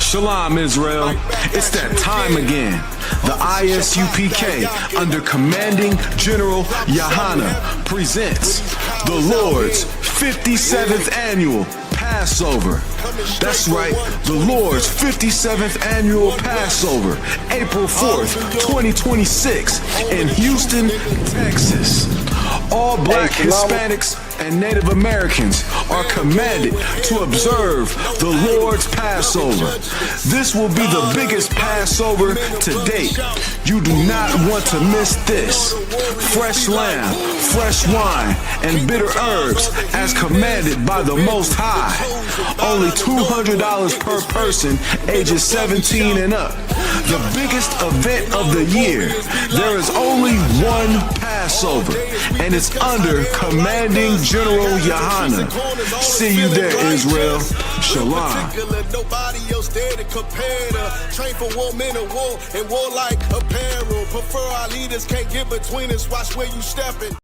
Shalom, Israel. It's that time again. The ISUPK, under Commanding General Yahana, presents the Lord's 57th Annual Passover. That's right, the Lord's 57th Annual Passover, April 4th, 2026, in Houston, Texas. All Black, Hispanics, and Native Americans are commanded to observe the Lord's Passover. This will be the biggest Passover to date. You do not want to miss this. Fresh lamb, fresh wine, and bitter herbs as commanded by the Most High. Only $200 per person ages 17 and up. The biggest event of the year. There is only one Passover, and it's under Commanding General Yahana. See you there, Israel. Shalom. Nobody else there to compare to. Train for war, men of war, and war like apparel. Prefer our leaders, can't get between us. Watch where you stepping.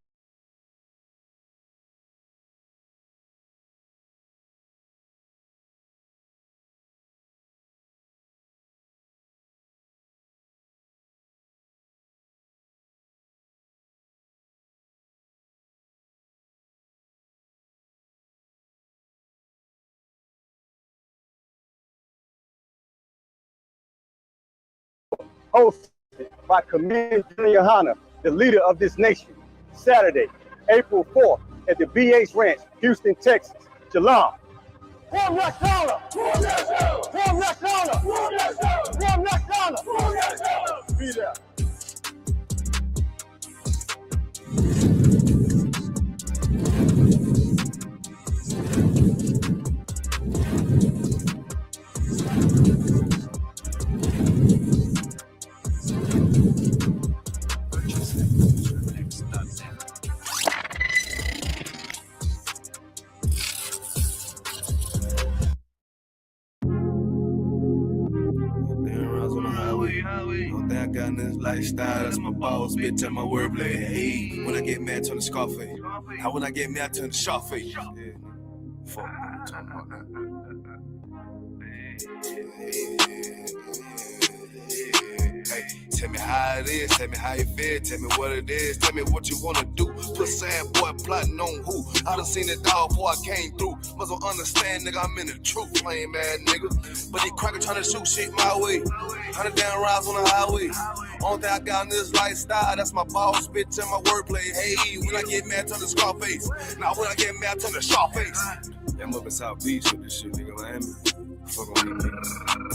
Hosted by Commanding General Yahana, the leader of this nation, Saturday, April 4th at the BH Ranch, Houston, Texas. Shalom. Be there. I got in this lifestyle, that's my boss, bitch, and my wordplay. Hey, when I get mad, turn the Scarface. How when I get mad, turn the Sharface. Yeah. Fuck, I'm talking about that. Hey, tell me how it is, tell me how you feel, tell me what it is, tell me what you wanna do. Put sad boy plotting on who? I done seen it all before I came through. Must well understand, nigga, I'm in the truth, lame ass nigga. But these crackers trying to shoot shit my way. 100 down rides on the highway. Only thing I got in this lifestyle, that's my boss, bitch, and my wordplay. Hey, when I get mad, turn the Scarface. Now when I get mad, turn the Sharface. Yeah, I'm up in South Beach with this shit, nigga, Miami. Fuck on me, nigga.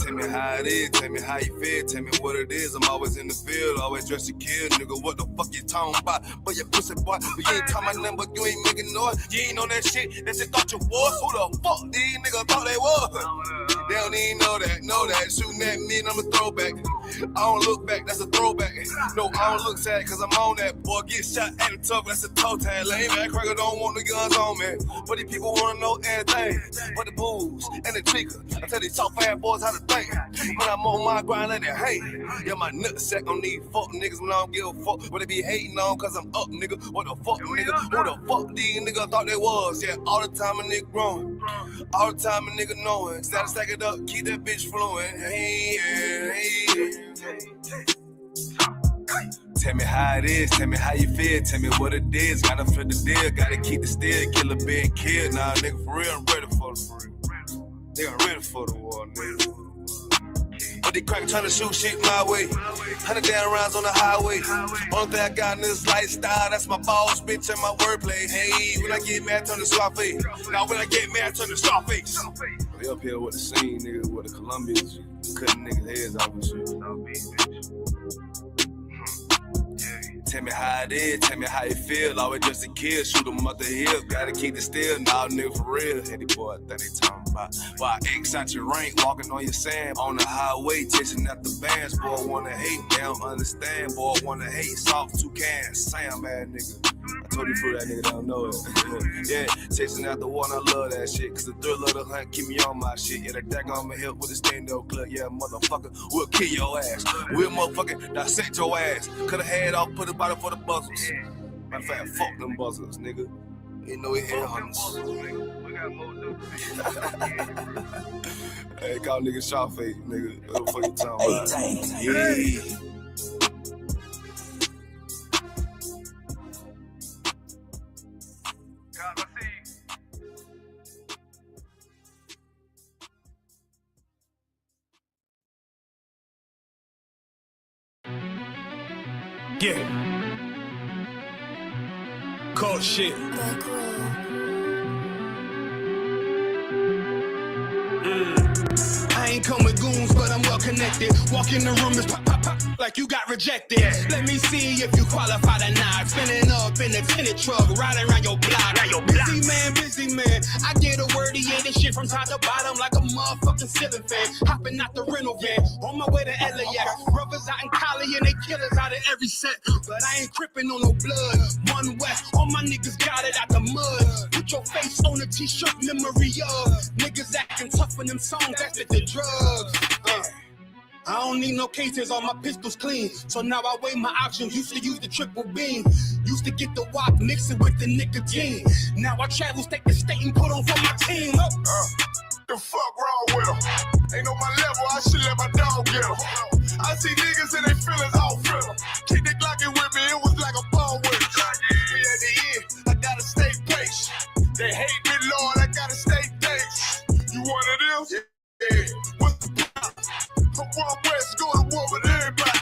Tell me how it is, tell me how you feel, tell me what it is. I'm always in the field, always dressed to kill, nigga. What the fuck you talking about? But your pussy boy, but you ain't talking about nothing, but you ain't making noise. You ain't on that shit, that shit thought you was. Who the fuck these niggas thought they was? They don't even know that. Shooting at me and I'm a throwback. I don't look back, that's a throwback. No, I don't look sad, cause I'm on that. Boy, get shot at the tough, that's a toe tag. Lame ass cracker don't want the guns on me. But these people wanna know everything. But the booze and the trigger. I tell these soft ass boys how to think. When I'm on my grind, let it hang. Yeah, my nutsack on these fuck niggas when I don't give a fuck. What they be hating on, cause I'm up, nigga. What the fuck, nigga? Who the fuck these niggas thought they was? Yeah, all the time a nigga growing. All the time a nigga knowing. Gotta stack it up, keep that bitch flowing. Hey. Tell me how it is, tell me how you feel, tell me what it is. Gotta flip the deal, gotta keep the steal, kill a big kid. Nah, nigga, for real, I'm ready for the real. Nigga, I'm ready for the war, nigga. But they crack trying to shoot shit my way. 100 down rounds on the highway. Only thing I got in this lifestyle, that's my boss, bitch, and my wordplay. Hey, when I get mad, turn the Scarface. Now when I get mad, turn the Scarface. We up here with the scene, nigga, with the Colombians, cutting niggas' heads off and shit. Tell me how it is, tell me how you feel. Always just a kid, shoot 'em up the hill. Gotta keep it still, nah, nigga, for real. Hey, boy, that they talking about. Why X out your rank, walking on your sand. On the highway, chasing out the bands. Boy, wanna hate, they don't understand. Boy, wanna hate, soft two cans. Sam, man, nigga. I told you for that nigga don't know it. Yeah, chasing out the one, I love that shit. Cause the thrill of the hunt keep me on my shit. Yeah, the deck on my hip with the stand-up clip. Yeah, motherfucker, we'll kill your ass. We'll motherfucking dissect your ass. Cut a head off, put a bottle for the buzzers. Matter of fact, fuck them buzzers, nigga. You know we here on us. Hey, call nigga shot face, nigga. What the fuck you talking about? Hey. Yeah. Cold shit. I ain't come with goons, but I'm well connected. Walk in the room, it's pop, pop, pop, like you got rejected. Let me see if you qualify or not. Spinning up in a tinted truck, riding around your block. Busy man. I get a word, this shit from top to bottom like a motherfucking ceiling fan. Hopping out the rental van, on my way to LAX. Brothers out in Cali and they killers out of every set. But I ain't crippin' on no blood. One West, all my niggas got it out the mud. Put your face on a t-shirt, memory of niggas acting tough in them songs after the drugs. I don't need no cases, all my pistols clean. So now I weigh my options, used to use the triple beam. Used to get the wop, mix it with the nicotine. Now I travel state to state and put on for my team. The fuck wrong with him? Ain't on my level, I should let my dog get him. I see niggas and they feelings all feel them. Keep the Glockin' with me, it was like a ball with it. Me at the end, I gotta stay patient. They hate me, Lord, I gotta stay patient. You one of them? Yeah. What's the problem? From one West, go to war with everybody.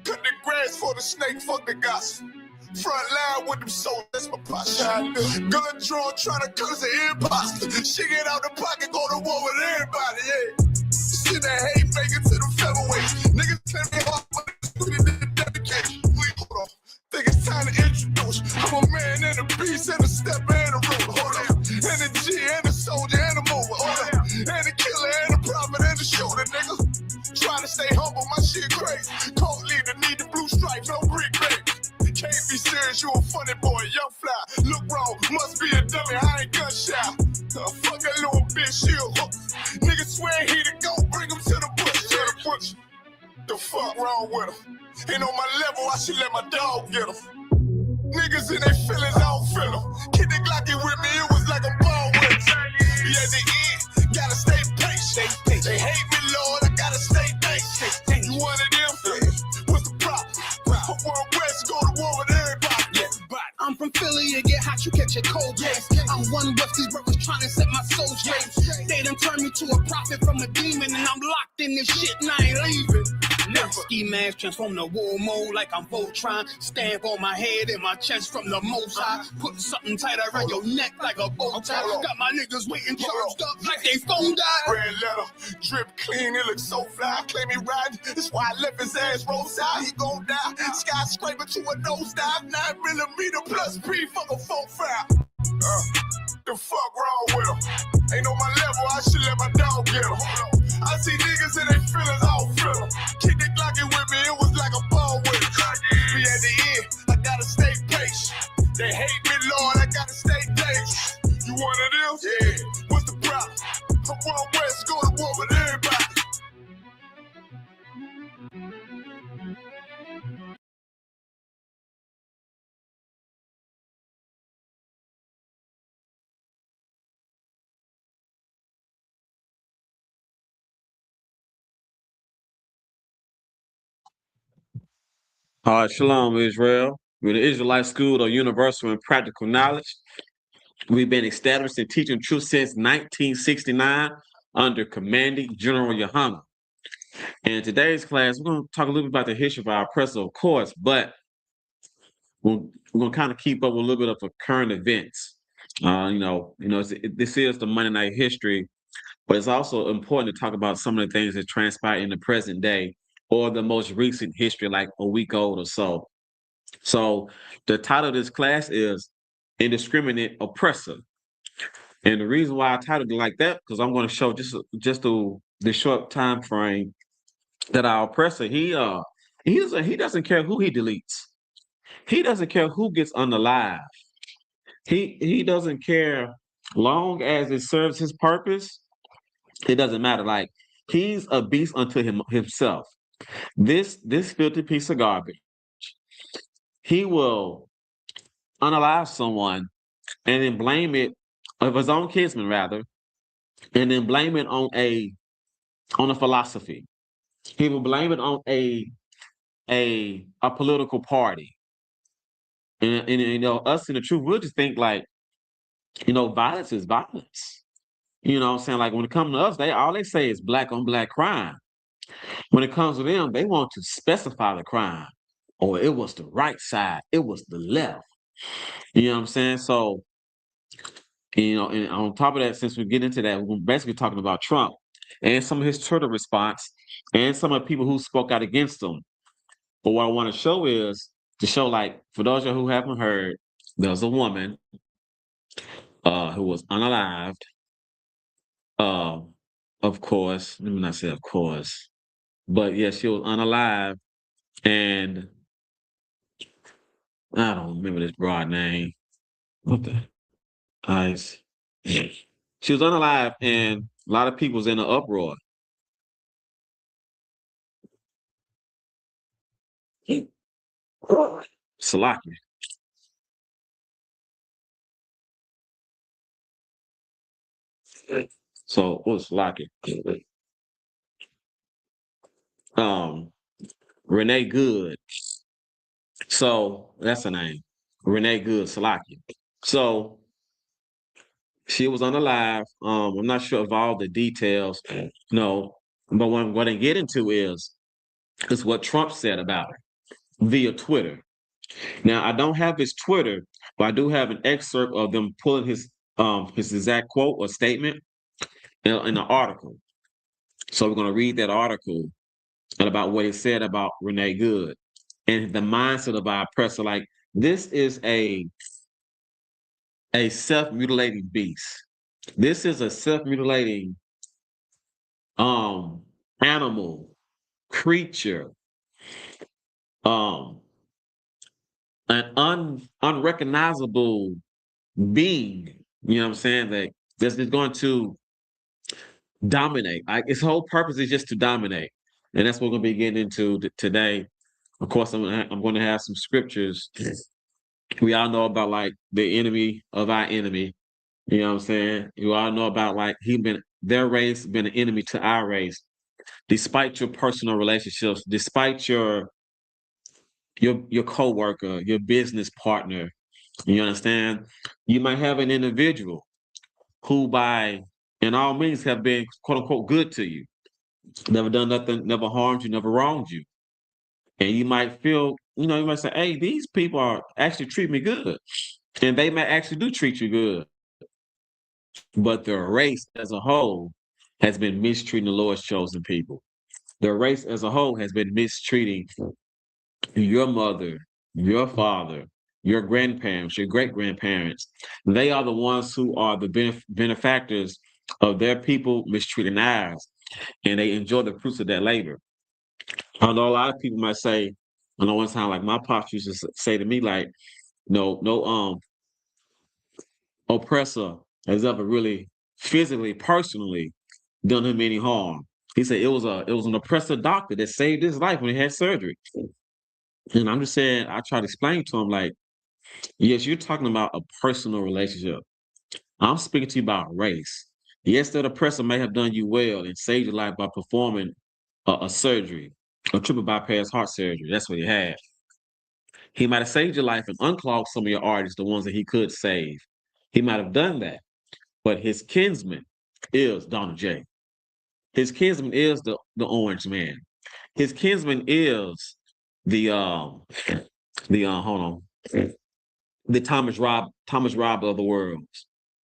Cut the grass for the snake, fuck the gospel. Front line with them soldiers, that's my posture. Gun drawn, trying to curse an imposter. She get out the pocket, go to war with everybody, yeah. See that hate, make it to the featherweights. Niggas tell me hard, but we did the dedication. Hold on, think it's time to introduce. I'm a man and a beast and a stepper and a ruler. Hold on, and a G and a soldier and a mover. Hold on, and a killer and a prophet and a shooter, nigga. Trying to stay humble, my shit crazy. Cold leader, need the blue stripes, no brick baby. Can't be serious, you a funny boy, young fly. Look wrong, must be a dummy, I ain't gunshot. Fuck that little bitch, she a hook. Nigga swear he the go, bring him to the bush. The fuck wrong with him? Ain't on my level, I should let my dog get him. Niggas in their feelings, I don't feel them. Keep the Glockin' with me, it was like a ball with him. Be at the end, gotta stay patient. They hate me, Lord, I gotta stay patient. You one of them? What's the problem? One West, go to war with everybody. I'm from Philly, it get hot, you catch a cold case. I'm one West, these brothers trying to set my soul straight. They done turned me to a prophet from a demon, and I'm locked in this shit and I ain't leaving. Ski mask transform to war mode like I'm Voltron. Stamp on my head and my chest from the most high. Put something tight around your neck like a bow tie. Got my niggas waiting charged up like they phone died. Red letter, drip clean, it looks so fly. Claim he riding, that's why I left his ass roadside. He gon' die, skyscraper to a nosedive. 9mm plus P, fuck a 4-5. The fuck wrong with him? Ain't on my level, I should let my dog get him. I see niggas and they feelings, I don't feel them. Keep the Glockin' with me, it was like a ball with it. Be at the end, I gotta stay patient. They hate me, Lord, I gotta stay patient. You one of them? Yeah. What's the problem? I'm one West, go to war with everybody. Shalom, Israel. We're the Israelite School of Universal and Practical Knowledge. We've been established and teaching truth since 1969 under Commanding General Yohana. And in today's class, we're going to talk a little bit about the history of our oppressor, of course, but we're going to kind of keep up with a little bit of the current events. This is the Monday Night History, but it's also important to talk about some of the things that transpire in the present day or the most recent history, like a week old or so. So the title of this class is Indiscriminate Oppressor. And the reason why I titled it like that, because I'm going to show just the short time frame that our oppressor, he doesn't care who he deletes. He doesn't care who gets unalive. He doesn't care long as it serves his purpose. It doesn't matter. Like, he's a beast unto himself. This filthy piece of garbage. He will unalive someone and then blame it of his own kinsmen rather, and then blame it on a philosophy. He will blame it on a political party. And you know, us in the truth, we'll just think like, you know, violence is violence. You know what I'm saying? Like when it comes to us, all they say is black on black crime. When it comes to them, they want to specify the crime. Or it was the right side, it was the left. You know what I'm saying? So, you know, and on top of that, since we get into that, we're basically talking about Trump and some of his Twitter response and some of the people who spoke out against him. But what I want to show is to show, like, for those of you who haven't heard, there's a woman who was unalived. Uh, of course, let me not say of course, but yeah, she was unalive, and I don't remember this broad name. What the eyes? She was unalive, and a lot of people was in an uproar. Salaki. So what was Salaki? Um, Renee Good. So that's her name. Renee Good Salaki. So she was unalive. I'm not sure of all the details. No, but what I get into is what Trump said about her via Twitter. Now I don't have his Twitter, but I do have an excerpt of them pulling his exact quote or statement in the article. So we're gonna read that article and about what it said about Renee Good and the mindset of our oppressor. Like this is a self-mutilating beast. This is a self-mutilating um animal, creature, um an unrecognizable being, you know what I'm saying, that's just going to dominate. Its whole purpose is just to dominate. And that's what we're gonna be getting into today. Of course, I'm gonna have some scriptures. We all know about like the enemy of our enemy. You know what I'm saying? You all know about like their race been an enemy to our race, despite your personal relationships, despite your coworker, your business partner. You understand? You might have an individual who, by in all means, have been quote unquote good to you, never done nothing, never harmed you, never wronged you, and you might feel, you know, you might say, "Hey, these people are actually treat me good," and they may actually do treat you good, but the race as a whole has been mistreating the Lord's chosen people. The race as a whole has been mistreating your mother, your father, your grandparents, your great grandparents. They are the ones who are the benefactors of their people mistreating ours, and they enjoy the fruits of that labor. Although a lot of people might say, I know one time, like my pops used to say to me, like, no, oppressor has ever really physically, personally done him any harm. He said it was an oppressor doctor that saved his life when he had surgery. And I'm just saying, I try to explain to him, like, yes, you're talking about a personal relationship. I'm speaking to you about race. Yes, that oppressor may have done you well and saved your life by performing a surgery, a triple bypass heart surgery. That's what he had. He might have saved your life and unclogged some of your arteries, the ones that he could save. He might have done that. But his kinsman is Donald J. His kinsman is the orange man. His kinsman is the hold on, the Thomas Robb of the world.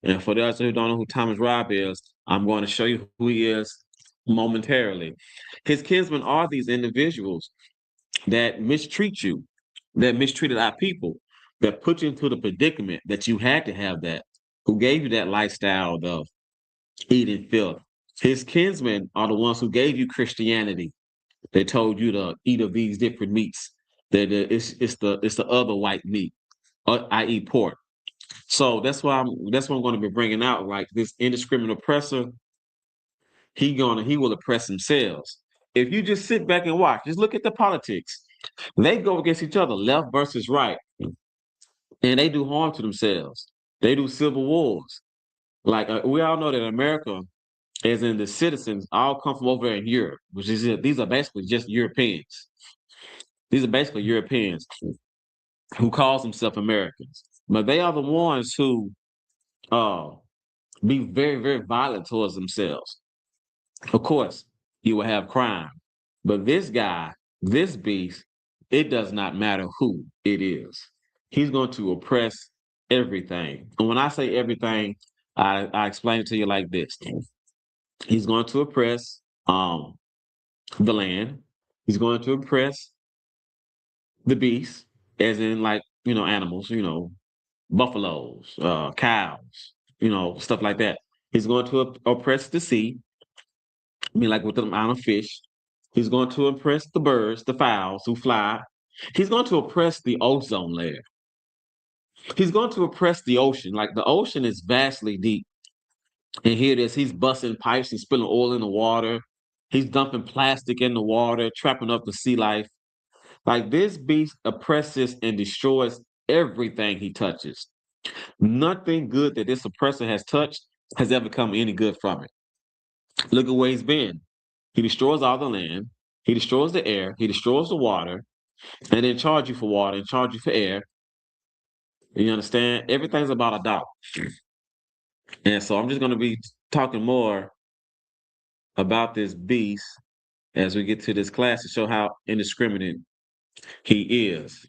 And for those who don't know who Thomas Robb is, I'm going to show you who he is momentarily. His kinsmen are these individuals that mistreat you, that mistreated our people, that put you into the predicament that you had to have that, who gave you that lifestyle of eating filth. His kinsmen are the ones who gave you Christianity. They told you to eat of these different meats. That it's the other white meat, i.e., pork. So that's what I'm going to be bringing out. Like this indiscriminate oppressor, he will oppress themselves. If you just sit back and watch, just look at the politics. They go against each other, left versus right, and they do harm to themselves. They do civil wars. Like we all know that America, as in the citizens, all come from over in Europe, which is these are basically just Europeans. These are basically Europeans who calls themselves Americans, but they are the ones who uh, be very, very violent towards themselves. Of course, you will have crime, but this guy, this beast, it does not matter who it is. He's going to oppress everything. And when I say everything, I explain it to you like this. He's going to oppress the land. He's going to oppress the beast, as in like, animals, buffaloes, cows, stuff like that. He's going to oppress the sea. I mean, like with the amount of fish. He's going to oppress the birds, the fowls who fly. He's going to oppress the ozone layer. He's going to oppress the ocean. Like the ocean is vastly deep. And here it is. He's busting pipes and spilling oil in the water. He's dumping plastic in the water, trapping up the sea life. Like this beast oppresses and destroys everything he touches. Nothing good that this oppressor has touched has ever come any good from it. Look at where he's been. He destroys all the land. He destroys the air. He destroys the water, and then charge you for water and charge you for air. You understand? Everything's about a dollar. And so I'm just going to be talking more about this beast as we get to this class to show how indiscriminate he is.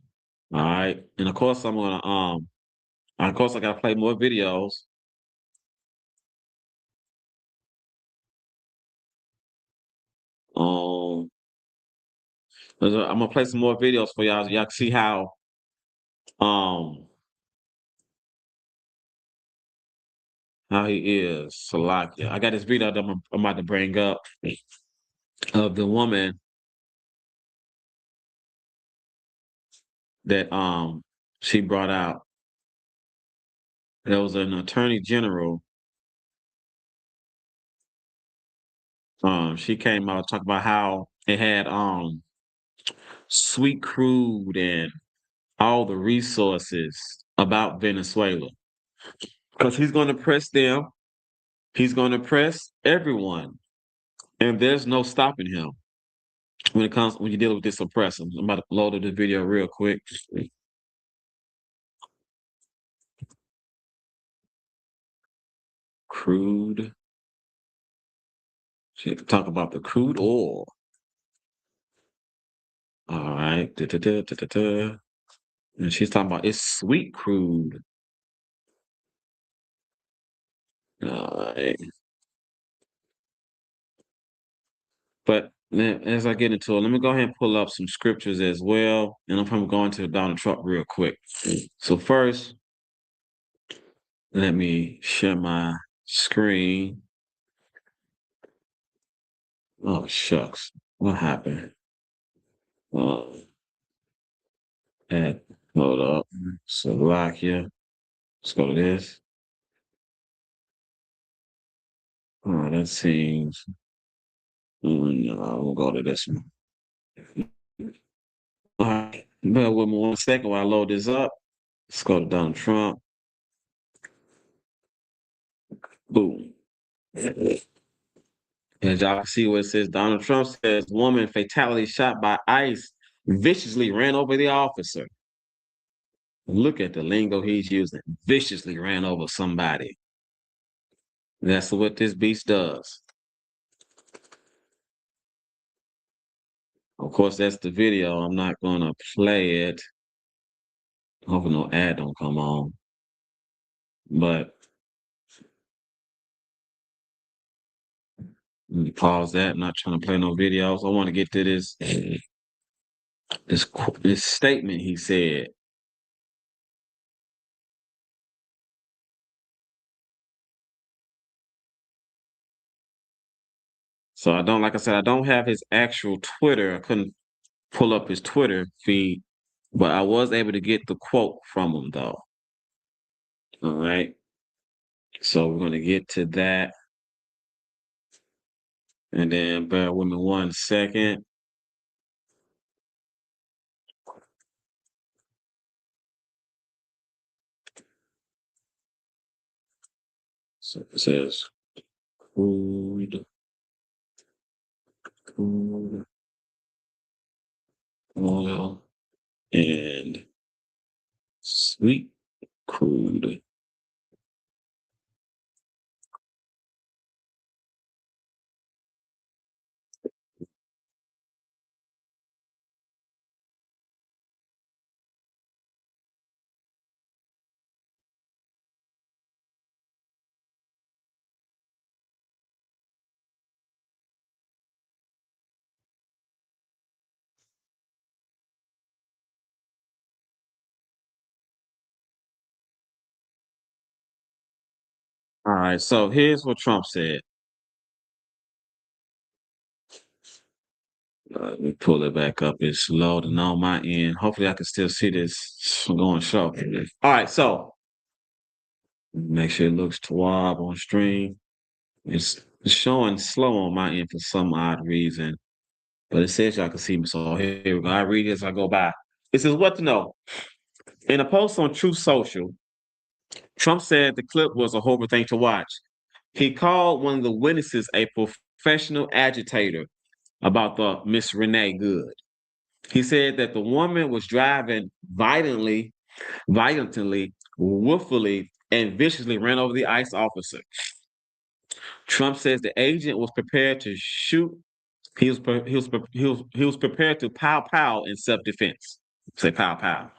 All right. And of course I gotta play more videos. Um I'm gonna play some more videos for y'all so y'all can see um how he is. Salakia. I got this video that I'm about to bring up of the woman that she brought out. There was an attorney general. She came out talking about how it had sweet crude and all the resources about Venezuela. Because he's gonna press them, he's gonna press everyone, and there's no stopping him when you deal with this oppressor. I'm about to load up the video real quick. Crude. She had to talk about the crude oil. All right. Da-da-da-da-da-da. And she's talking about it's sweet crude. All right. But man, as I get into it, let me go ahead and pull up some scriptures as well. And I'm probably going to Donald Trump real quick. So first, let me share my screen. Oh shucks. What happened? Uh, and hold up. Slovakia. Let's go to this. Oh, that seems. No, we'll go to this one. All right. Bear with me 1 second while I load this up. Let's go to Donald Trump. Boom. As y'all can see where it says Donald Trump says woman fatality shot by ICE viciously ran over the officer. Look at the lingo he's using. Viciously ran over somebody. That's what this beast does. Of course, that's the video. I'm not gonna play it. Hoping no ad don't come on. But let me pause that. I'm not trying to play no videos. I want to get to this statement he said. So like I said, I don't have his actual Twitter. I couldn't pull up his Twitter feed, but I was able to get the quote from him though. All right. So we're gonna get to that. And then bear with me 1 second. So it says crude, oil, and sweet crude. All right, so here's what Trump said. Let me pull it back up. It's loading on my end. Hopefully, I can still see this going show. All right, so make sure it looks TWAB on stream. It's showing slow on my end for some odd reason, but it says y'all can see me. So here we go. I read it as I go by. It says, "What to know?" In a post on Truth Social, Trump said the clip was a horrible thing to watch. He called one of the witnesses a professional agitator about the Miss Renee Good. He said that the woman was driving violently, willfully, and viciously ran over the ICE officer. Trump says the agent was prepared to shoot. He was prepared to pow pow in self defense. Say pow pow.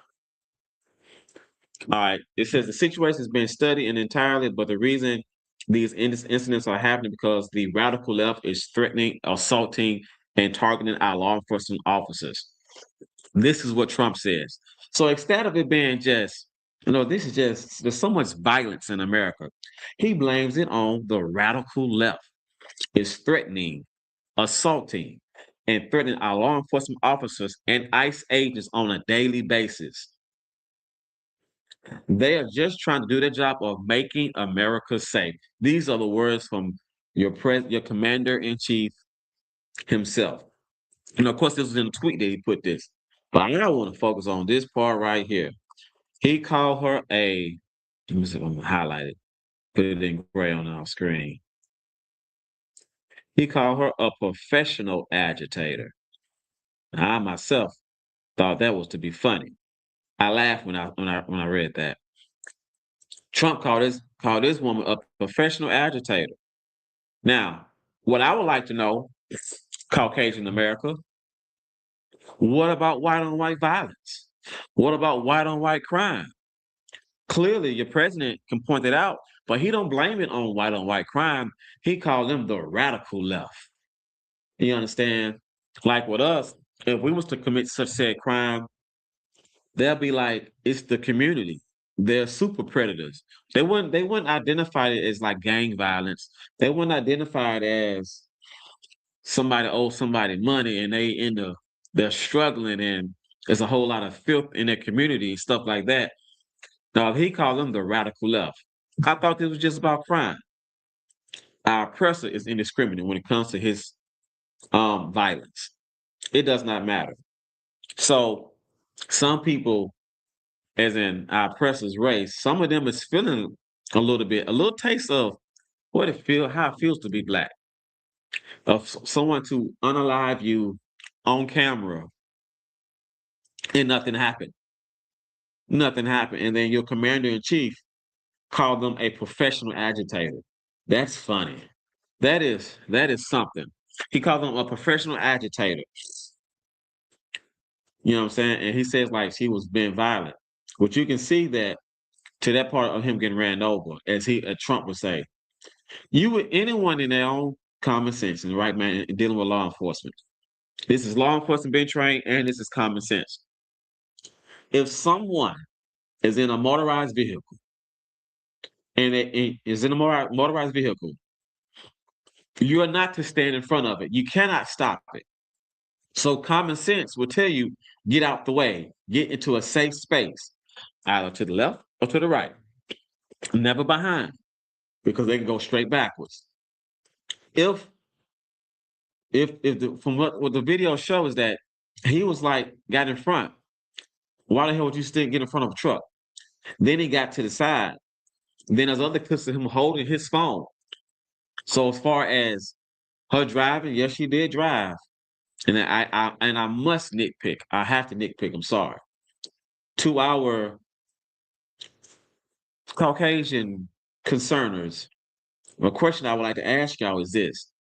All right. It says the situation has been studied and entirely, but the reason these incidents are happening because the radical left is threatening, assaulting, and targeting our law enforcement officers. This is what Trump says. So instead of it being just, this is just, there's so much violence in America. He blames it on the radical left. It's threatening, assaulting, and threatening our law enforcement officers and ICE agents on a daily basis. They are just trying to do their job of making America safe. These are the words from your commander-in-chief himself. And of course, this was in a tweet that he put this. But I want to focus on this part right here. He called her let me see if I'm going to highlight it, put it in gray on our screen. He called her a professional agitator. Now, I myself thought that was to be funny. I laughed when I read that. Trump called this woman a professional agitator. Now, what I would like to know, Caucasian America, what about white on white violence? What about white on white crime? Clearly, your president can point that out, but he don't blame it on white crime. He called them the radical left. You understand? Like with us, if we was to commit such said crime, they'll be like, it's the community. They're super predators. They wouldn't identify it as like gang violence. They wouldn't identify it as somebody owes somebody money and they're struggling and there's a whole lot of filth in their community and stuff like that. Now he called them the radical left. I thought this was just about crime. Our oppressor is indiscriminate when it comes to his violence. It does not matter. So some people, as in our oppressor's race, some of them is feeling a little taste of how it feels to be black. Of someone to unalive you on camera and nothing happened. Nothing happened. And then your commander in chief called them a professional agitator. That's funny. That is something. He called them a professional agitator. You know what I'm saying? And he says like she was being violent. But you can see that to that part of him getting ran over, as Trump would say. Anyone in their own common sense and right man dealing with law enforcement. This is law enforcement being trained, and this is common sense. If someone is in a motorized vehicle and it is in a motorized vehicle, you are not to stand in front of it. You cannot stop it. So common sense will tell you, get out the way, get into a safe space, either to the left or to the right. Never behind, because they can go straight backwards. From what the video shows that he was like, got in front. Why the hell would you still get in front of a truck? Then he got to the side. Then there's other clips of him holding his phone. So as far as her driving, yes, she did drive. And I must nitpick. I have to nitpick. I'm sorry. To our Caucasian concerners, a question I would like to ask y'all is this: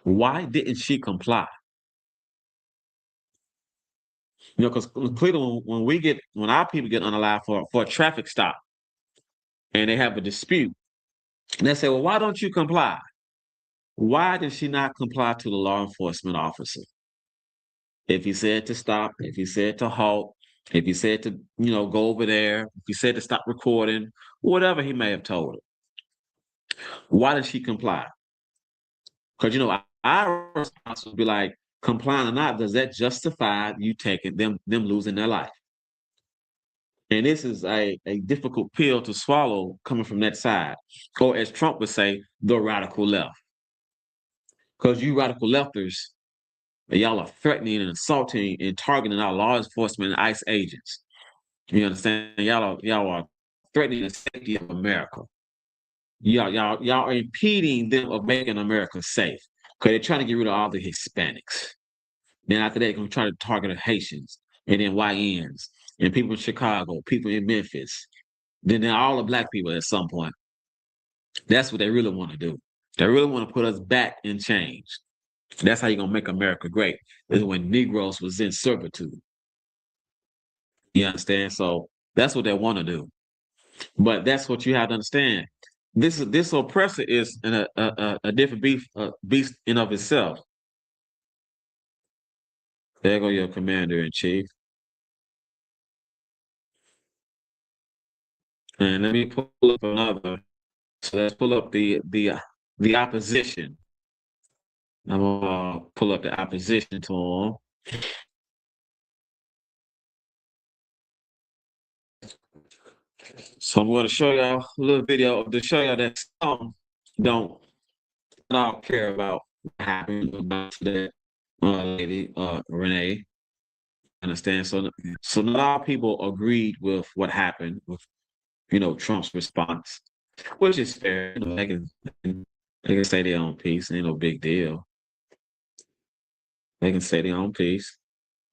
why didn't she comply? You know, because clearly when our people get unalive for a traffic stop and they have a dispute, and they say, well, why don't you comply? Why did she not comply to the law enforcement officer? If he said to stop, if he said to halt, if he said to, go over there, if he said to stop recording, whatever he may have told her, why did she comply? Because, our response would be like, complying or not, does that justify you taking them losing their life? And this is a difficult pill to swallow coming from that side, or as Trump would say, the radical left. Because you radical lefters, y'all are threatening and assaulting and targeting our law enforcement and ICE agents. You understand? Y'all are threatening the safety of America. Y'all are impeding them of making America safe. Because they're trying to get rid of all the Hispanics. Then after that, they're going to try to target the Haitians and then YNs and people in Chicago, people in Memphis. Then all the black people at some point. That's what they really want to do. They really want to put us back in chains. That's how you're going to make America great. This is when Negroes was in servitude. You understand? So that's what they want to do. But that's what you have to understand. This oppressor is a different beast in of itself. There go your commander-in-chief. And let me pull up another. So let's pull up the opposition. I'm gonna pull up the opposition to him. So I'm going to show y'all a little video to show y'all that some don't care about what happened about that lady, Renee. Understand? So not all people agreed with what happened with, Trump's response, which is fair. They can say their own piece. Ain't no big deal. They can say their own piece.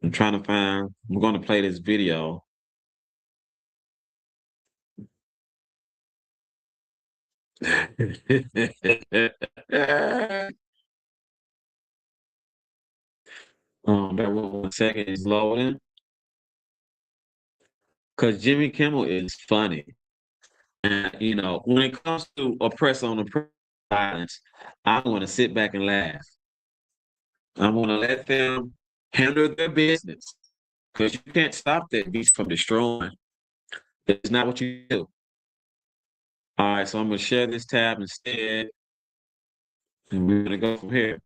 I'm going to play this video. Bear with 1 second, it's loading. Because Jimmy Kimmel is funny. And, when it comes to oppress on the violence, I want to sit back and laugh. I want to let them handle their business. Because you can't stop that beast from destroying. It's not what you do. All right, so I'm going to share this tab instead. And we're going to go from here.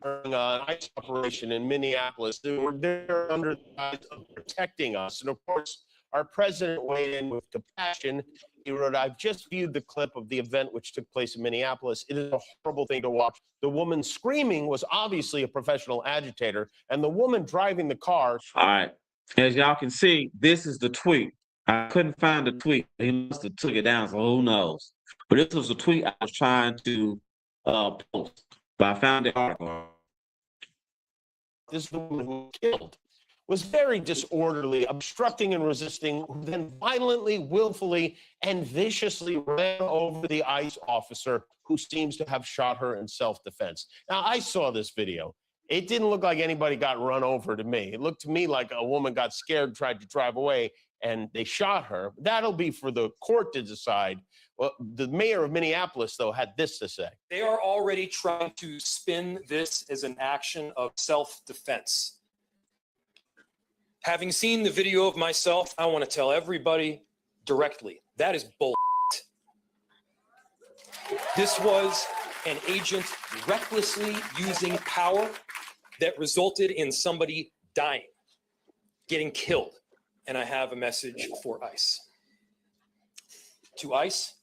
During an ICE operation in Minneapolis, they were there under the guise of protecting us. And of course, our president weighed in with compassion. He wrote, "I've just viewed the clip of the event which took place in Minneapolis. It is a horrible thing to watch. The woman screaming was obviously a professional agitator, and the woman driving the car." All right. As y'all can see, this is the tweet. I couldn't find the tweet. He must have took it down, so who knows? But this was the tweet I was trying to post. But I found the article. This is the woman who was killed, was very disorderly, obstructing and resisting, who then violently, willfully, and viciously ran over the ICE officer who seems to have shot her in self-defense. Now, I saw this video. It didn't look like anybody got run over to me. It looked to me like a woman got scared, tried to drive away, and they shot her. That'll be for the court to decide. Well, the mayor of Minneapolis, though, had this to say. They are already trying to spin this as an action of self-defense. Having seen the video of myself, I want to tell everybody directly, that is bull. This was an agent recklessly using power that resulted in somebody dying, getting killed. And I have a message for ICE. To ICE,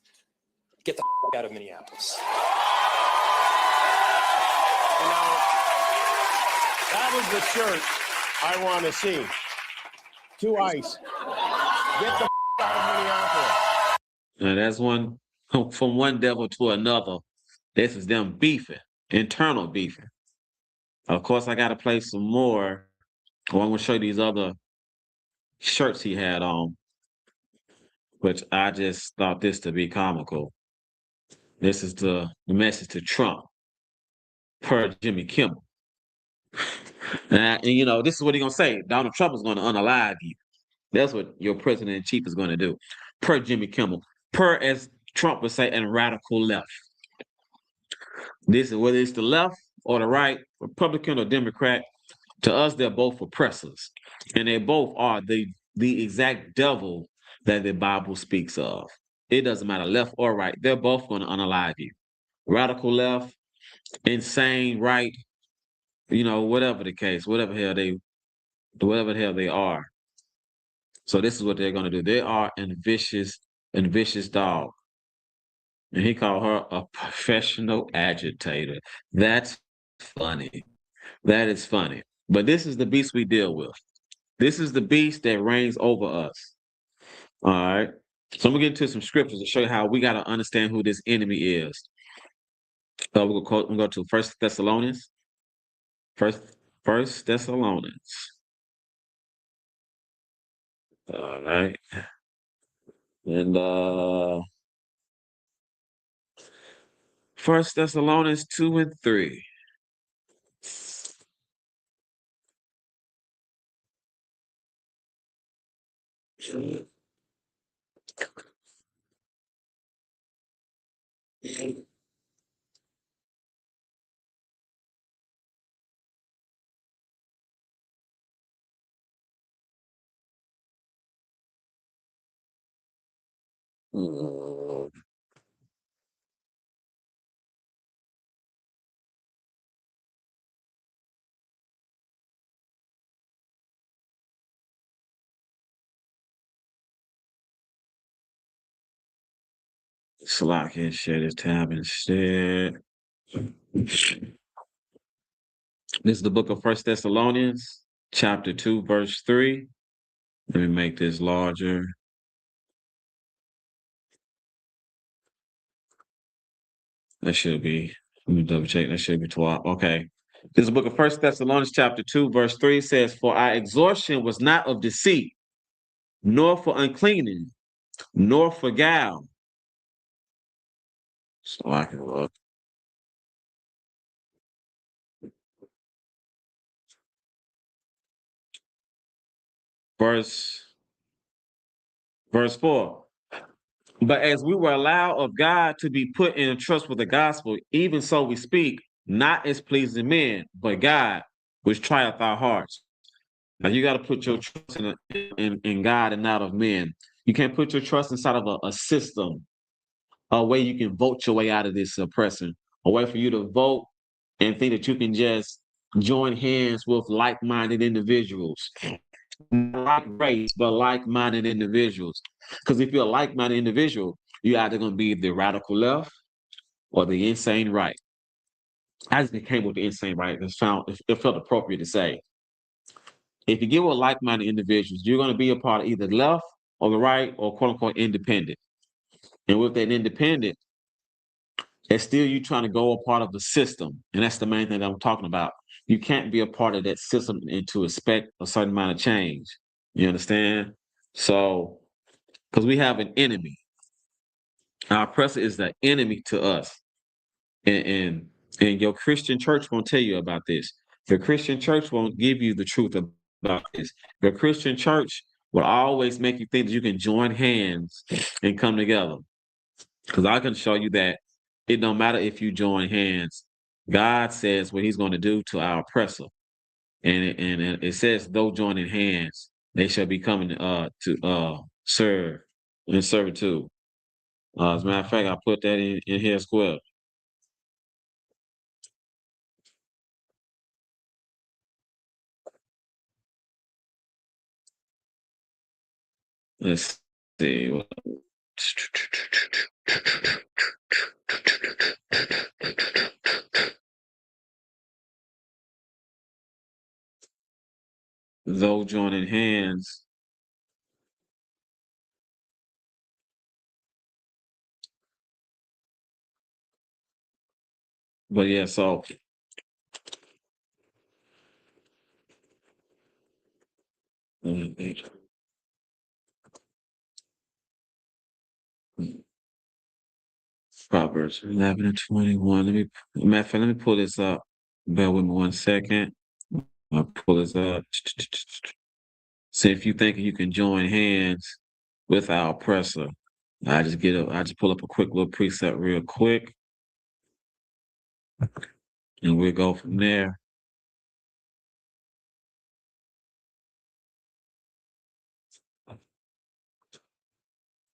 get the out of Minneapolis. Now, that was the shirt I want to see. To ICE. Get the out of Minneapolis. Now that's one from one devil to another. This is them beefing, internal beefing. Of course, I got to play some more. Oh, I'm going to show you these other shirts he had on, which I just thought this to be comical. This is the message to Trump per Jimmy Kimmel. And you know, this is what he's going to say. Donald Trump is going to unalive you. That's what your president in chief is going to do. Per Jimmy Kimmel. Per, as Trump would say, and radical left. This is whether it's the left or the right, Republican or Democrat. To us, they're both oppressors. And they both are the exact devil that the Bible speaks of. It doesn't matter left or right. They're both going to unalive you. Radical left, insane right, you know, whatever the case, whatever the hell they are. So this is what they're going to do. They are a vicious dog. And he called her a professional agitator. That's funny. That is funny. But this is the beast we deal with. This is the beast that reigns over us. All right. So I'm gonna get into some scriptures to show you how we got to understand who this enemy is. We're gonna go to First Thessalonians. First Thessalonians. All right. And First Thessalonians 2 and 3. Uh, Slack and share this tab instead. This is the book of First Thessalonians, chapter 2, verse 3. Let me make this larger. That should be, let me double check. That should be 12. Okay. This is the book of First Thessalonians, chapter 2, verse 3 says, For our exhortation was not of deceit, nor for uncleanness, nor for guile. So I can look. Verse 4. But as we were allowed of God to be put in trust with the gospel, even so we speak, not as pleasing men, but God, which trieth our hearts. Now you got to put your trust in God and not of men. You can't put your trust inside of a system, a way you can vote your way out of this oppression, a way for you to vote and think that you can just join hands with like-minded individuals. Not like race, but like-minded individuals. Because if you're a like-minded individual, you're either going to be the radical left or the insane right. I just came with the insane right. It felt appropriate to say. If you get with like-minded individuals, you're going to be a part of either the left or the right or quote-unquote independent. And with that independent, it's still you trying to go a part of the system. And that's the main thing that I'm talking about. You can't be a part of that system and to expect a certain amount of change. You understand? So, because we have an enemy. Our oppressor is the enemy to us. And your Christian church won't tell you about this. Your Christian church won't give you the truth about this. Your Christian church will always make you think that you can join hands and come together. Because I can show you that it don't matter if you join hands. God says what he's going to do to our oppressor. And it says, though joining hands, they shall be coming to serve in servitude. As a matter of fact, I put that in here as well. Let's see. Though joining hands, But yeah, so Proverbs 11 and 21. Matter of fact, let me pull this up. Bear with me 1 second. I'll pull this up. See if you think you can join hands with our oppressor. I just pull up a quick little preset real quick, and we'll go from there.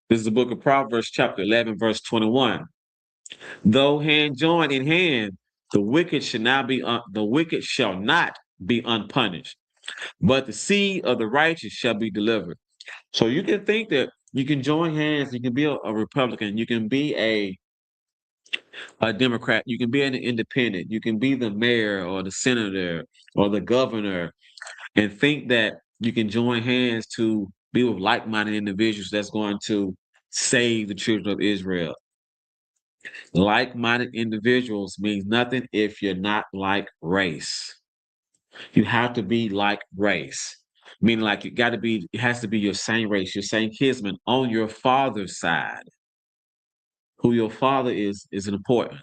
This is the book of Proverbs, chapter 11, verse 21. Though hand join in hand, the wicked shall not be unpunished, but the seed of the righteous shall be delivered. So you can think that you can join hands, you can be a Republican, you can be a Democrat, you can be an independent, you can be the mayor or the senator or the governor, and think that you can join hands to be with like-minded individuals that's going to save the children of Israel. Like-minded individuals means nothing if you're not like race. You have to be like race. Meaning like it has to be your same race, your same kinsman on your father's side. Who your father is important.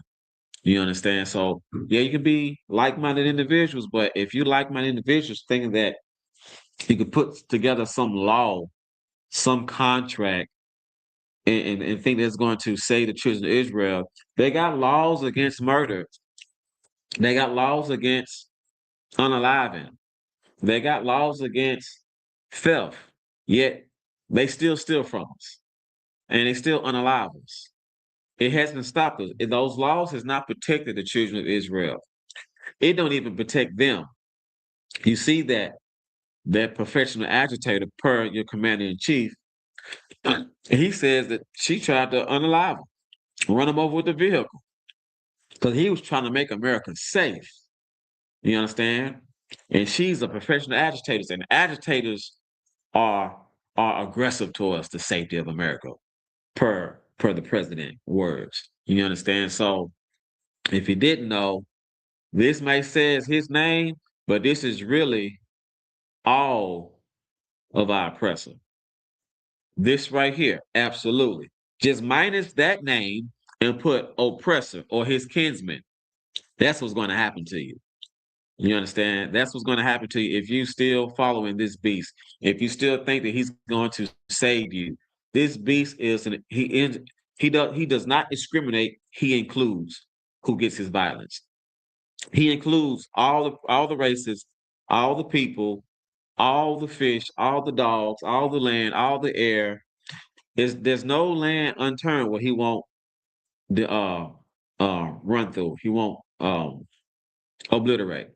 You understand? So yeah, you can be like-minded individuals, but if you like-minded individuals thinking that you could put together some law, some contract, and think that's going to save the children of Israel, they got laws against murder. They got laws against unaliving. They got laws against theft. Yet they still steal from us, and they still unalive us. It hasn't stopped us. Those laws has not protected the children of Israel. It don't even protect them. You see that professional agitator, per your commander in chief, he says that she tried to unalive him, run him over with the vehicle, because he was trying to make America safe. You understand? And she's a professional agitator, and agitators are aggressive towards the safety of America, per the president words. You understand? So if you didn't know, this may says his name, but this is really all of our oppressor. This right here, absolutely. Just minus that name and put oppressor or his kinsman. That's what's going to happen to you. You understand? That's what's going to happen to you if you still following this beast. If you still think that he's going to save you, this beast he does not discriminate. He includes who gets his violence. He includes all the races, all the people, all the fish, all the dogs, all the land, all the air. There's no land unturned where he won't the run through. He won't obliterate.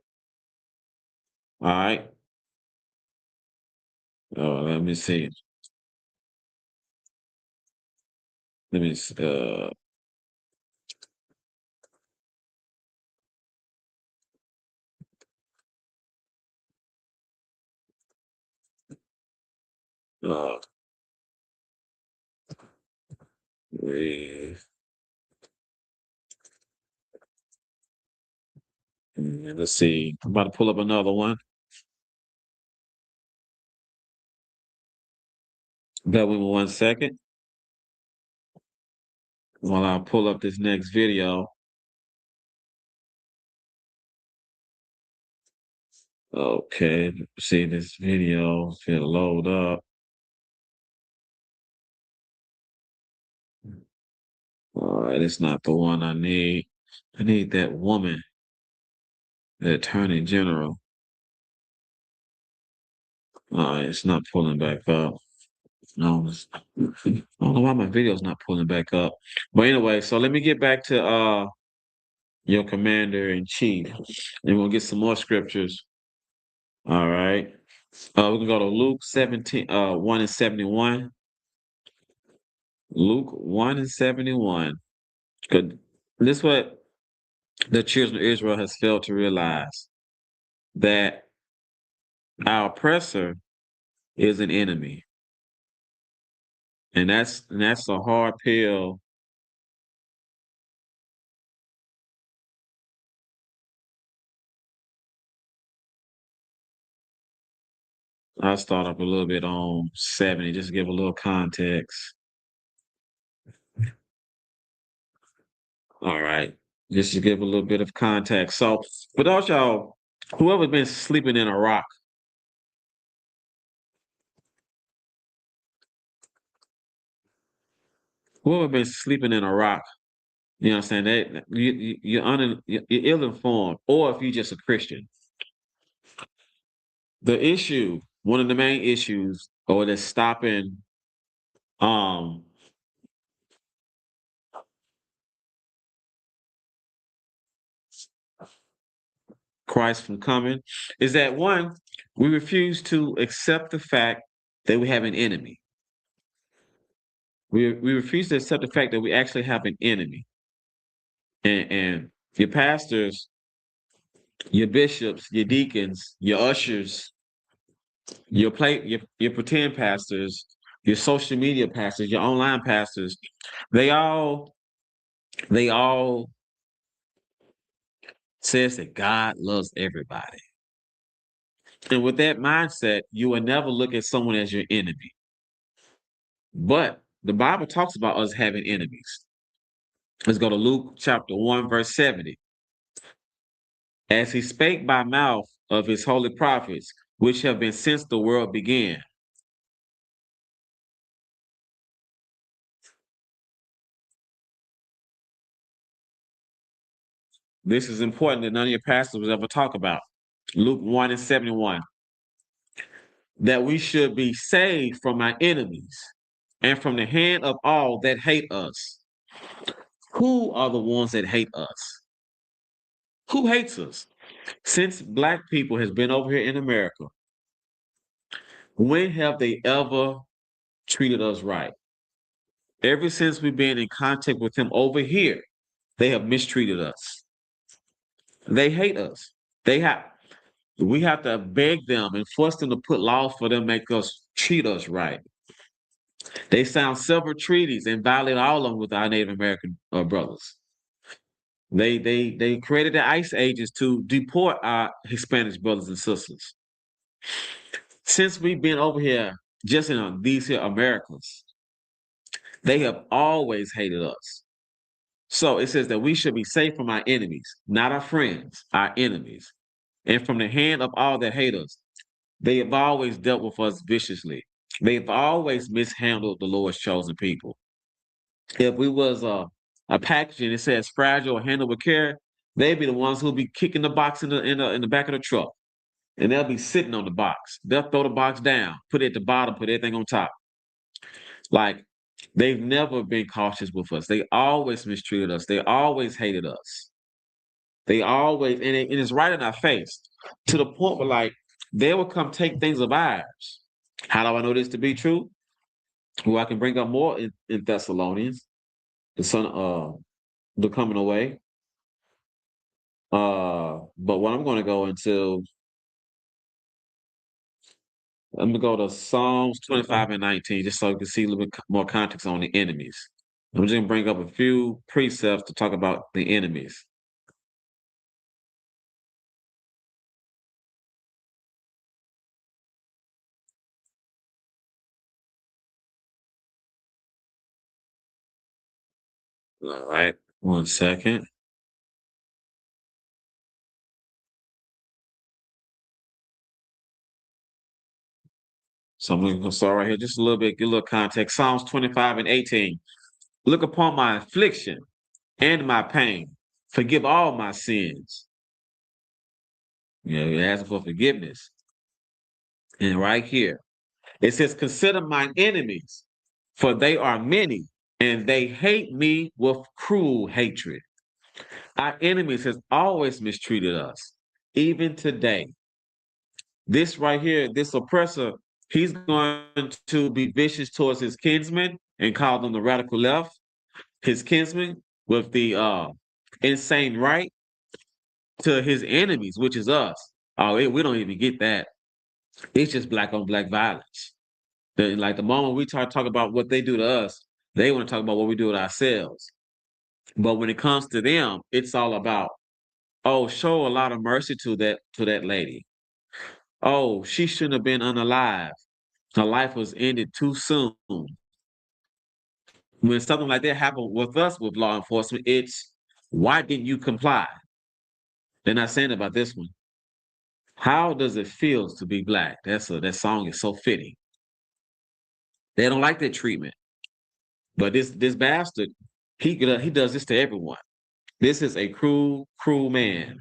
All right. Let me see. Let me uh wait, let's see. I'm about to pull up another one. Bear with me 1 second while I pull up this next video. Okay, see this video. It's gonna load up. All right, it's not the one I need. I need that woman, the attorney general. All right, it's not pulling back up. No, I don't know why my video's not pulling back up. But anyway, so let me get back to your commander in chief, and we'll get some more scriptures. All right. We can go to Luke 17, 1 and 71. Luke 1 and 71. Good. This is what the children of Israel has failed to realize, that our oppressor is an enemy. And that's a hard pill I'll start up a little bit on 70, just to give a little context. All right. Just to give a little bit of context. So, for those y'all, whoever's been sleeping in Iraq, whoever been sleeping in Iraq, you know what I'm saying? You're ill-informed, or if you're just a Christian. The issue, one of the main issues, or that's stopping um Christ from coming, is that one, we refuse to accept the fact that we have an enemy. We refuse to accept the fact that we actually have an enemy. And your pastors, your bishops, your deacons, your ushers, your pretend pastors, your social media pastors, your online pastors, they all says that God loves everybody. And with that mindset, you will never look at someone as your enemy. But the Bible talks about us having enemies. Let's go to Luke chapter 1, verse 70. As he spake by mouth of his holy prophets, which have been since the world began. This is important that none of your pastors ever talk about. Luke 1 and 71. That we should be saved from our enemies and from the hand of all that hate us. Who are the ones that hate us? Who hates us? Since Black people has been over here in America, when have they ever treated us right? Ever since we've been in contact with them over here, they have mistreated us. They hate us. We have to beg them and force them to put laws for them to make us treat us right. They signed several treaties and violate all of them with our Native American brothers. They created the ICE agents to deport our Hispanic brothers and sisters. Since we've been over here, just in these here Americas, they have always hated us. So it says that we should be safe from our enemies, not our friends, our enemies, and from the hand of all that hate us. They have always dealt with us viciously. They've always mishandled the Lord's chosen people. If we was a package and it says fragile or handled with care, they'd be the ones who'll be kicking the box in the back of the truck. And they'll be sitting on the box. They'll throw the box down, put it at the bottom, put everything on top. Like, they've never been cautious with us. They always mistreated us. They always hated us. They always, and it's right in our face, to the point where, like, they will come take things of ours. How do I know this to be true? Well, I can bring up more in Thessalonians, the son, the coming away. But what I'm going to go into, I'm going to go to Psalms 25 and 19, just so you can see a little bit more context on the enemies. I'm just going to bring up a few precepts to talk about the enemies. All right, 1 second. So I'm going to start right here, just a little bit, get a little context. Psalms 25 and 18. Look upon my affliction and my pain. Forgive all my sins. You know, you're asking for forgiveness. And right here, it says, consider mine enemies, for they are many, and they hate me with cruel hatred. Our enemies has always mistreated us, even today. This right here, this oppressor, he's going to be vicious towards his kinsmen and call them the radical left. His kinsmen with the insane right, to his enemies, which is us. Oh, we don't even get that. It's just black on black violence. Like the moment we talk about what they do to us, they want to talk about what we do to ourselves. But when it comes to them, it's all about, oh, show a lot of mercy to that lady. oh, she shouldn't have been unalive. Her life was ended too soon. When something like that happened with us with law enforcement, it's why didn't you comply? They're not saying about this one. How does it feel to be black? That song is so fitting. They don't like that treatment. But this bastard, he does this to everyone. This is a cruel, cruel man.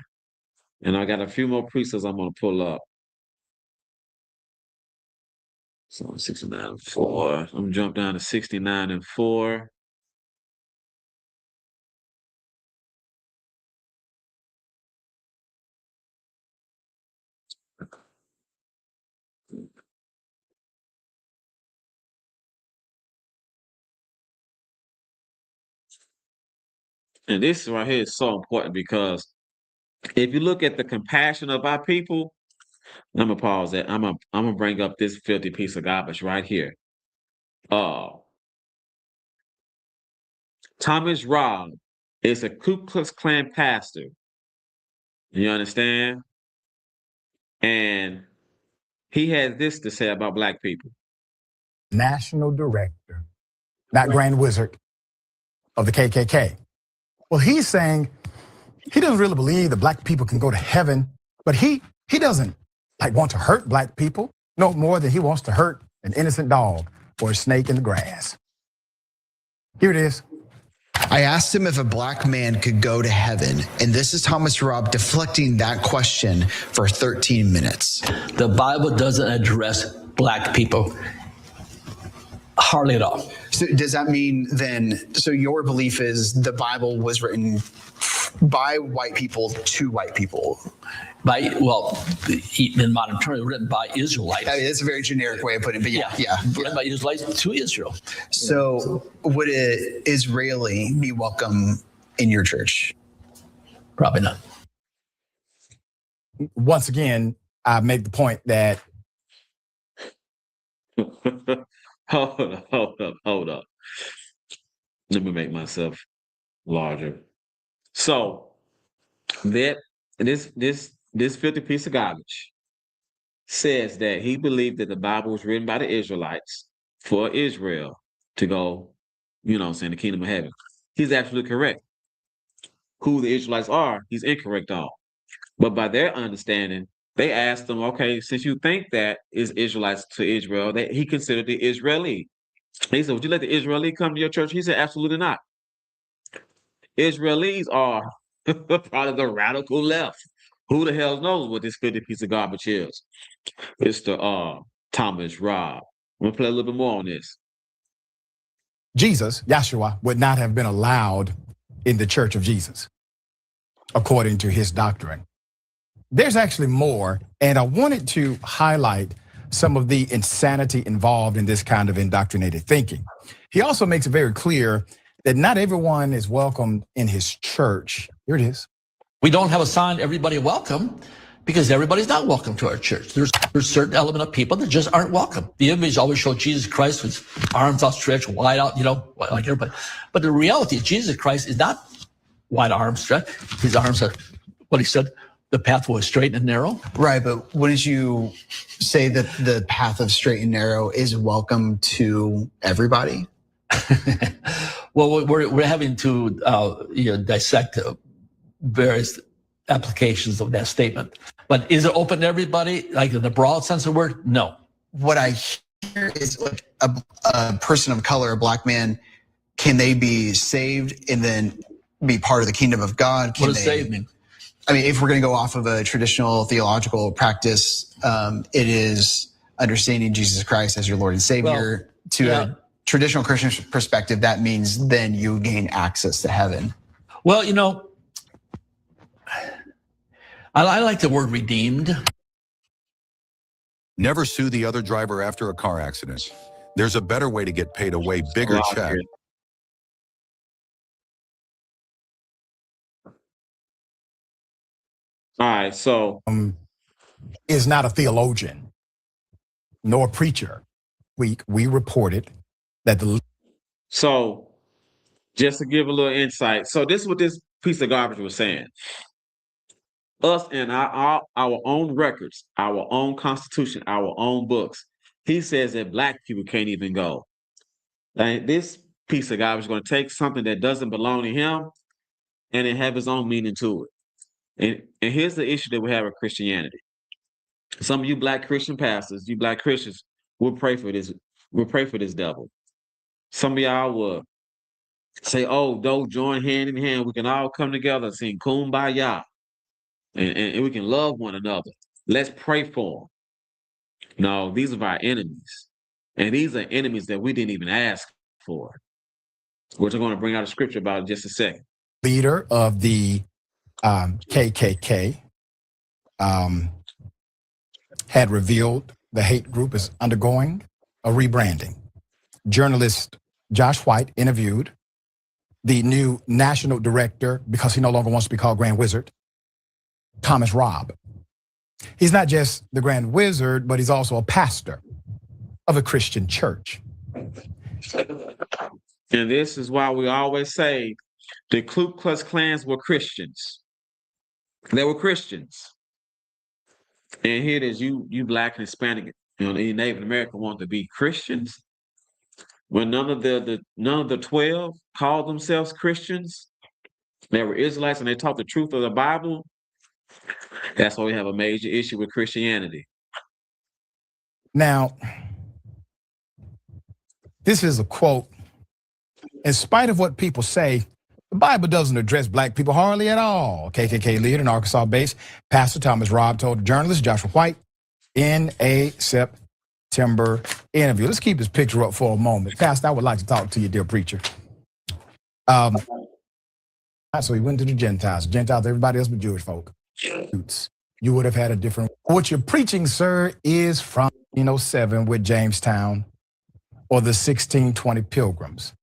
And I got a few more precepts I'm gonna pull up. So 69 and 4. I'm gonna jump down to 69 and 4. And this right here is so important because if you look at the compassion of our people, I'm gonna pause that. I'm gonna bring up this filthy piece of garbage right here. Uh, Thomas Robb is a Ku Klux Klan pastor. You understand? And he has this to say about black people. National director, not Grand Wizard of the KKK. Well, he's saying he doesn't really believe that black people can go to heaven, but he doesn't like want to hurt black people no more than he wants to hurt an innocent dog or a snake in the grass. Here it is. I asked him if a black man could go to heaven, and this is Thomas Robb deflecting that question for 13 minutes. The Bible doesn't address black people hardly at all. So does that mean then, so your belief is the Bible was written by white people to white people? In modern terms, written by Israelites. I mean, that's a very generic way of putting it, but yeah. Written by Israelites to Israel. So would an Israeli be welcome in your church? Probably not. Once again, I make the point that Hold up. Let me make myself larger. So that this filthy piece of garbage says that he believed that the Bible was written by the Israelites for Israel to go, the kingdom of heaven. He's absolutely correct. Who the Israelites are, he's incorrect on. But by their understanding, they asked him, okay, since you think that is Israelites to Israel, that he considered the Israeli. He said, would you let the Israeli come to your church? He said, absolutely not. Israelis are part of the radical left. Who the hell knows what this filthy piece of garbage is? It's the Thomas Robb. I'm gonna play a little bit more on this. Jesus, Yahshua, would not have been allowed in the church of Jesus, according to his doctrine. There's actually more, and I wanted to highlight some of the insanity involved in this kind of indoctrinated thinking. He also makes it very clear that not everyone is welcome in his church. Here it is. We don't have a sign everybody welcome because everybody's not welcome to our church. There's a certain element of people that just aren't welcome. The image always shows Jesus Christ with arms outstretched, wide out, like everybody. But the reality is Jesus Christ is not wide arms stretched. His arms are, what he said, the path was straight and narrow. Right, but wouldn't you say that the path of straight and narrow is welcome to everybody? Well, we're having to dissect various applications of that statement. But is it open to everybody, like in the broad sense of the word? No. What I hear is like a person of color, a black man, can they be saved and then be part of the kingdom of God? What does saved mean? I mean, if we're going to go off of a traditional theological practice, it is understanding Jesus Christ as your Lord and Savior. A traditional Christian perspective, that means then you gain access to heaven. Well, I like the word redeemed. Never sue the other driver after a car accident. There's a better way to get paid a way bigger check. All right, so is not a theologian nor a preacher. We reported that So just to give a little insight. So this is what this piece of garbage was saying. us and our own records, our own constitution, our own books. He says that black people can't even go. And this piece of guy was going to take something that doesn't belong to him and then have his own meaning to it. And here's the issue that we have with Christianity. Some of you black Christian pastors, you black Christians, will pray for this. We'll pray for this devil. Some of y'all will say, "Oh, don't join hand in hand. We can all come together and sing Kumbaya, and we can love one another. Let's pray for them." No, these are our enemies, and these are enemies that we didn't even ask for. Which I'm going to bring out a scripture about in just a second. Leader of the KKK had revealed the hate group is undergoing a rebranding. Journalist Josh White interviewed the new national director, because he no longer wants to be called Grand Wizard, Thomas Robb. He's not just the Grand Wizard, but he's also a pastor of a Christian church. And this is why we always say the Ku Klux Klans were Christians. They were Christians. And here it is, you black and Hispanic, you Native American want to be Christians. When none of the 12 called themselves Christians, they were Israelites and they taught the truth of the Bible. That's why we have a major issue with Christianity. Now, this is a quote. In spite of what people say, the Bible doesn't address black people hardly at all. KKK leader and Arkansas-based Pastor Thomas Robb told the journalist Joshua White in a September interview. Let's keep this picture up for a moment. Pastor, I would like to talk to you, dear preacher. So he went to the Gentiles. Gentiles, everybody else but Jewish folk. You would have had a different. What you're preaching, sir, is from 1907 with Jamestown or the 1620 Pilgrims.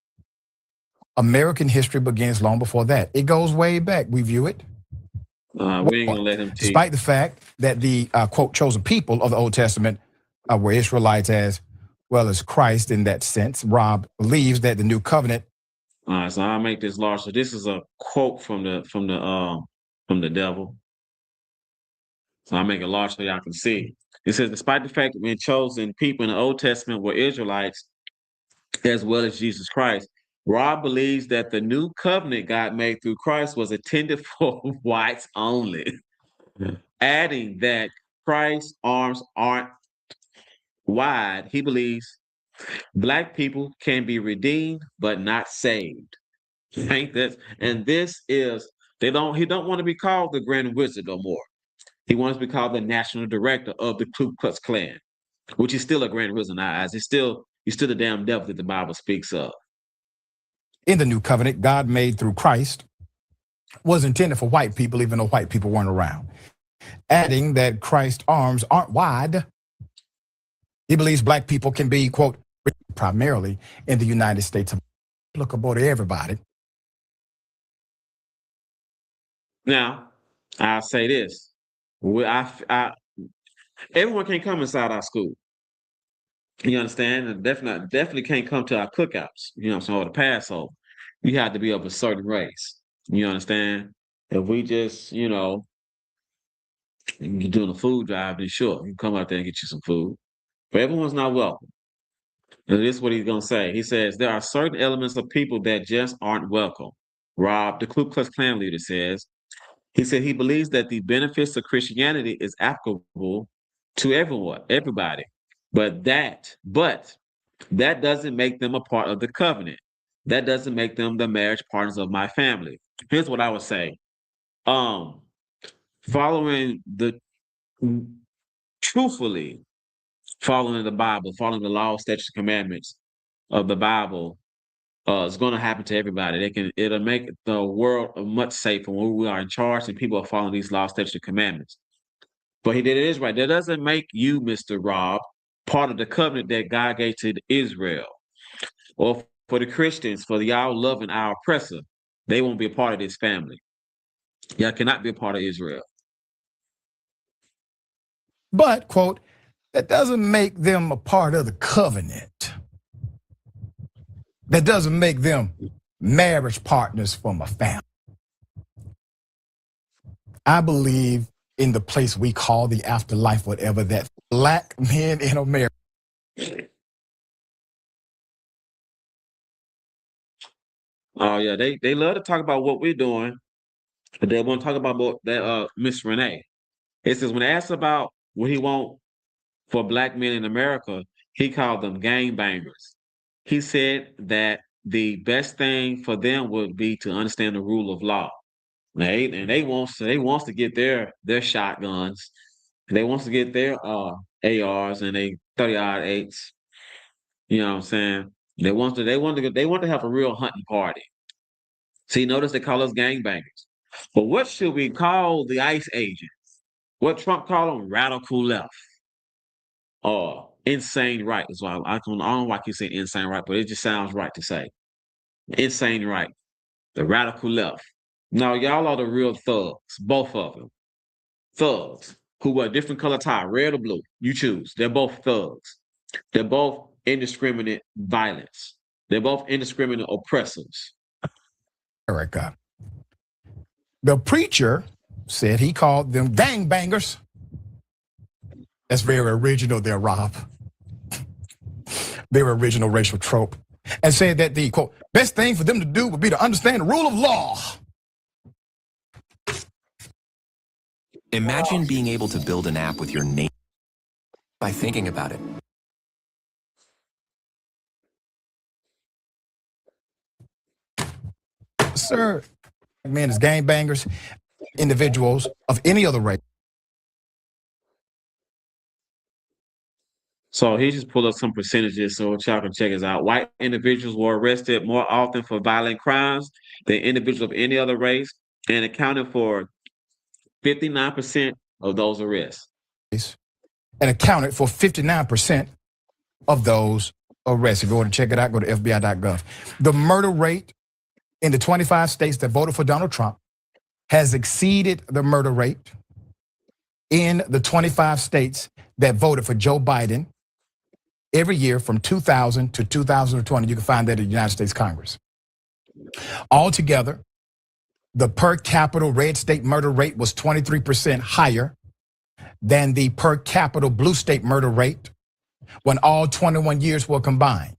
American history begins long before that. It goes way back. We view it. We ain't gonna let him teach. Despite the fact that the, quote, chosen people of the Old Testament were Israelites as well as Christ in that sense, Robb believes that the new covenant. All right, so I'll make this large. So this is a quote from the devil. So I'll make it large so y'all can see. It says, despite the fact that the chosen people in the Old Testament were Israelites as well as Jesus Christ, Robb believes that the new covenant God made through Christ was intended for whites only, adding that Christ's arms aren't wide. He believes black people can be redeemed but not saved. Ain't that? And this is he don't want to be called the Grand Wizard no more. He wants to be called the national director of the Ku Klux Klan, which is still a Grand Wizard in our eyes. He's still the damn devil that the Bible speaks of. In the new covenant God made through Christ was intended for white people, even though white people weren't around. Adding that Christ's arms aren't wide. He believes black people can be, quote, primarily in the United States, applicable to everybody. Now, I'll say this. Everyone can't come inside our school. You understand? And definitely can't come to our cookouts, you know what I'm saying, or the Passover. You have to be of a certain race. You understand? If we just, you're doing a food drive, then sure, you can come out there and get you some food. But everyone's not welcome. And this is what he's going to say. He says, there are certain elements of people that just aren't welcome. Robb, the Ku Klux Klan leader, says, he said he believes that the benefits of Christianity is applicable to everybody. But that doesn't make them a part of the covenant. That doesn't make them the marriage partners of my family. Here's what I would say. Truthfully following the Bible, following the law, statutes, and commandments of the Bible is going to happen to everybody. It'll make the world much safer when we are in charge and people are following these laws, statutes, and commandments. But he did it is right. That doesn't make you, Mr. Robb, part of the covenant that God gave to Israel. Or for the Christians, for y'all loving our oppressor, they won't be a part of this family. Y'all cannot be a part of Israel. But, quote, that doesn't make them a part of the covenant. That doesn't make them marriage partners for my family. I believe in the place we call the afterlife, whatever that black men in America. Oh yeah, they love to talk about what we're doing, but they want to talk about what that Miss Renee. It says when asked about what he want for black men in America, he called them gangbangers. He said that the best thing for them would be to understand the rule of law. They wants to get their shotguns, they wants to get their ARs and they 30-08s. You know what I'm saying? They want to have a real hunting party. See, notice they call us gangbangers. But what should we call the ICE agents? What Trump called them? Radical left or insane right. Is why I don't know why I keep saying insane right, but it just sounds right to say. Insane right. The radical left. No, y'all are the real thugs, both of them. Thugs who wear different color tie, red or blue. You choose. They're both thugs. They're both indiscriminate violence. They're both indiscriminate oppressors. America. The preacher said he called them gangbangers. That's very original there, Rob. Very original racial trope. And said that the, quote, best thing for them to do would be to understand the rule of law. Imagine being able to build an app with your name by thinking about it. Sir, men is gangbangers, individuals of any other race. So he just pulled up some percentages so y'all can check us out. White individuals were arrested more often for violent crimes than individuals of any other race and accounted for 59% of those arrests. And accounted for 59% of those arrests. If you want to check it out, go to FBI.gov. The murder rate in the 25 states that voted for Donald Trump has exceeded the murder rate in the 25 states that voted for Joe Biden every year from 2000 to 2020. You can find that in the United States Congress. Altogether, the per capita red state murder rate was 23% higher than the per capita blue state murder rate when all 21 years were combined.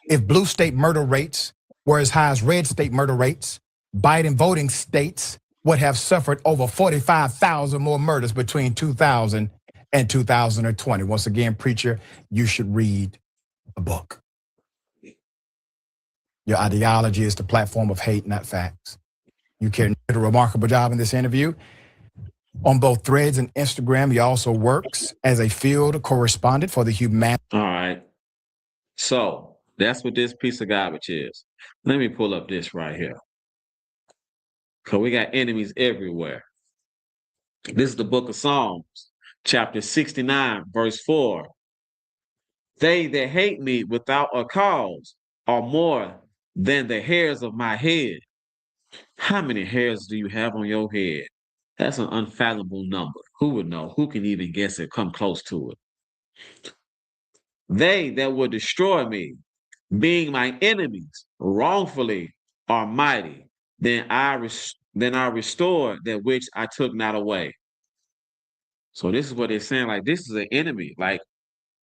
If blue state murder rates were as high as red state murder rates, Biden voting states would have suffered over 45,000 more murders between 2000 and 2020. Once again, preacher, you should read a book. Your ideology is the platform of hate, not facts. You did a remarkable job in this interview. On both Threads and Instagram, he also works as a field correspondent for the Humanity. All right. So that's what this piece of garbage is. Let me pull up this right here. Because we got enemies everywhere. This is the book of Psalms, chapter 69, verse 4. They that hate me without a cause are more than the hairs of my head. How many hairs do you have on your head? That's an unfathomable number. Who would know? Who can even guess it? Come close to it. They that would destroy me, being my enemies, wrongfully are mighty. Then I restore that which I took not away. So this is what they're saying. Like, this is an enemy. Like,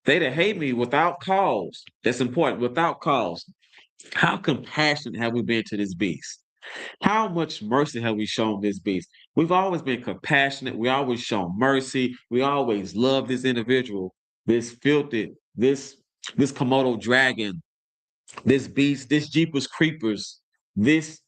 they that hate me without cause. That's important. Without cause. How compassionate have we been to this beast? How much mercy have we shown this beast? We've always been compassionate. We always shown mercy. We always love this individual, this filthy, this Komodo dragon, this beast, this Jeepers Creepers, this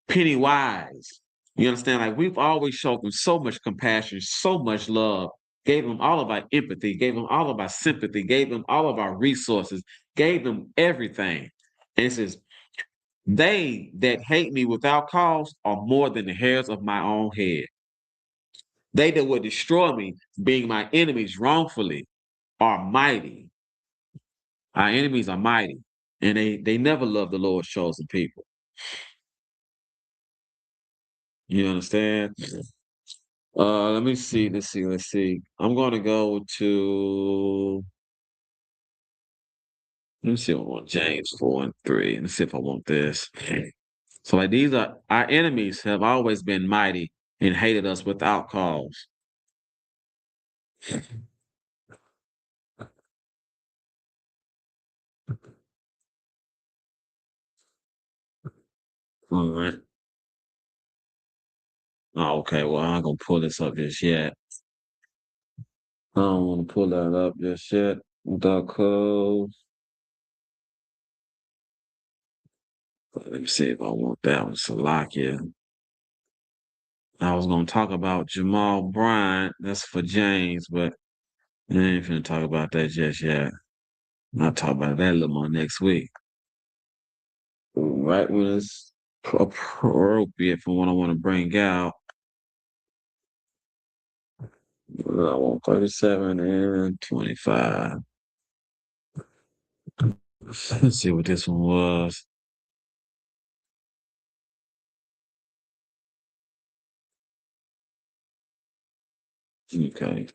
Pennywise. You understand? Like, we've always shown them so much compassion, so much love, gave them all of our empathy, gave them all of our sympathy, gave them all of our resources, gave them everything. And it says, they that hate me without cause are more than the hairs of my own head. They that would destroy me, being my enemies wrongfully, are mighty. Our enemies are mighty, and they never love the Lord's chosen people. You understand? Let me see. Let's see. I'm going to go to. Let me see if I want James 4:3. Let's see if I want this. So, like, these are our enemies have always been mighty, and hated us without cause. All right. Oh, okay, well, I'm gonna pull this up just yet. I don't want to pull that up just yet. The code. Let me see if I want that one. Salakia. I was gonna talk about Jamal Bryant. That's for James, but I ain't finna talk about that just yet. I'll talk about that a little more next week. Right when it's appropriate for what I want to bring out. I want 37 and 25. Let's see what this one was. Okay.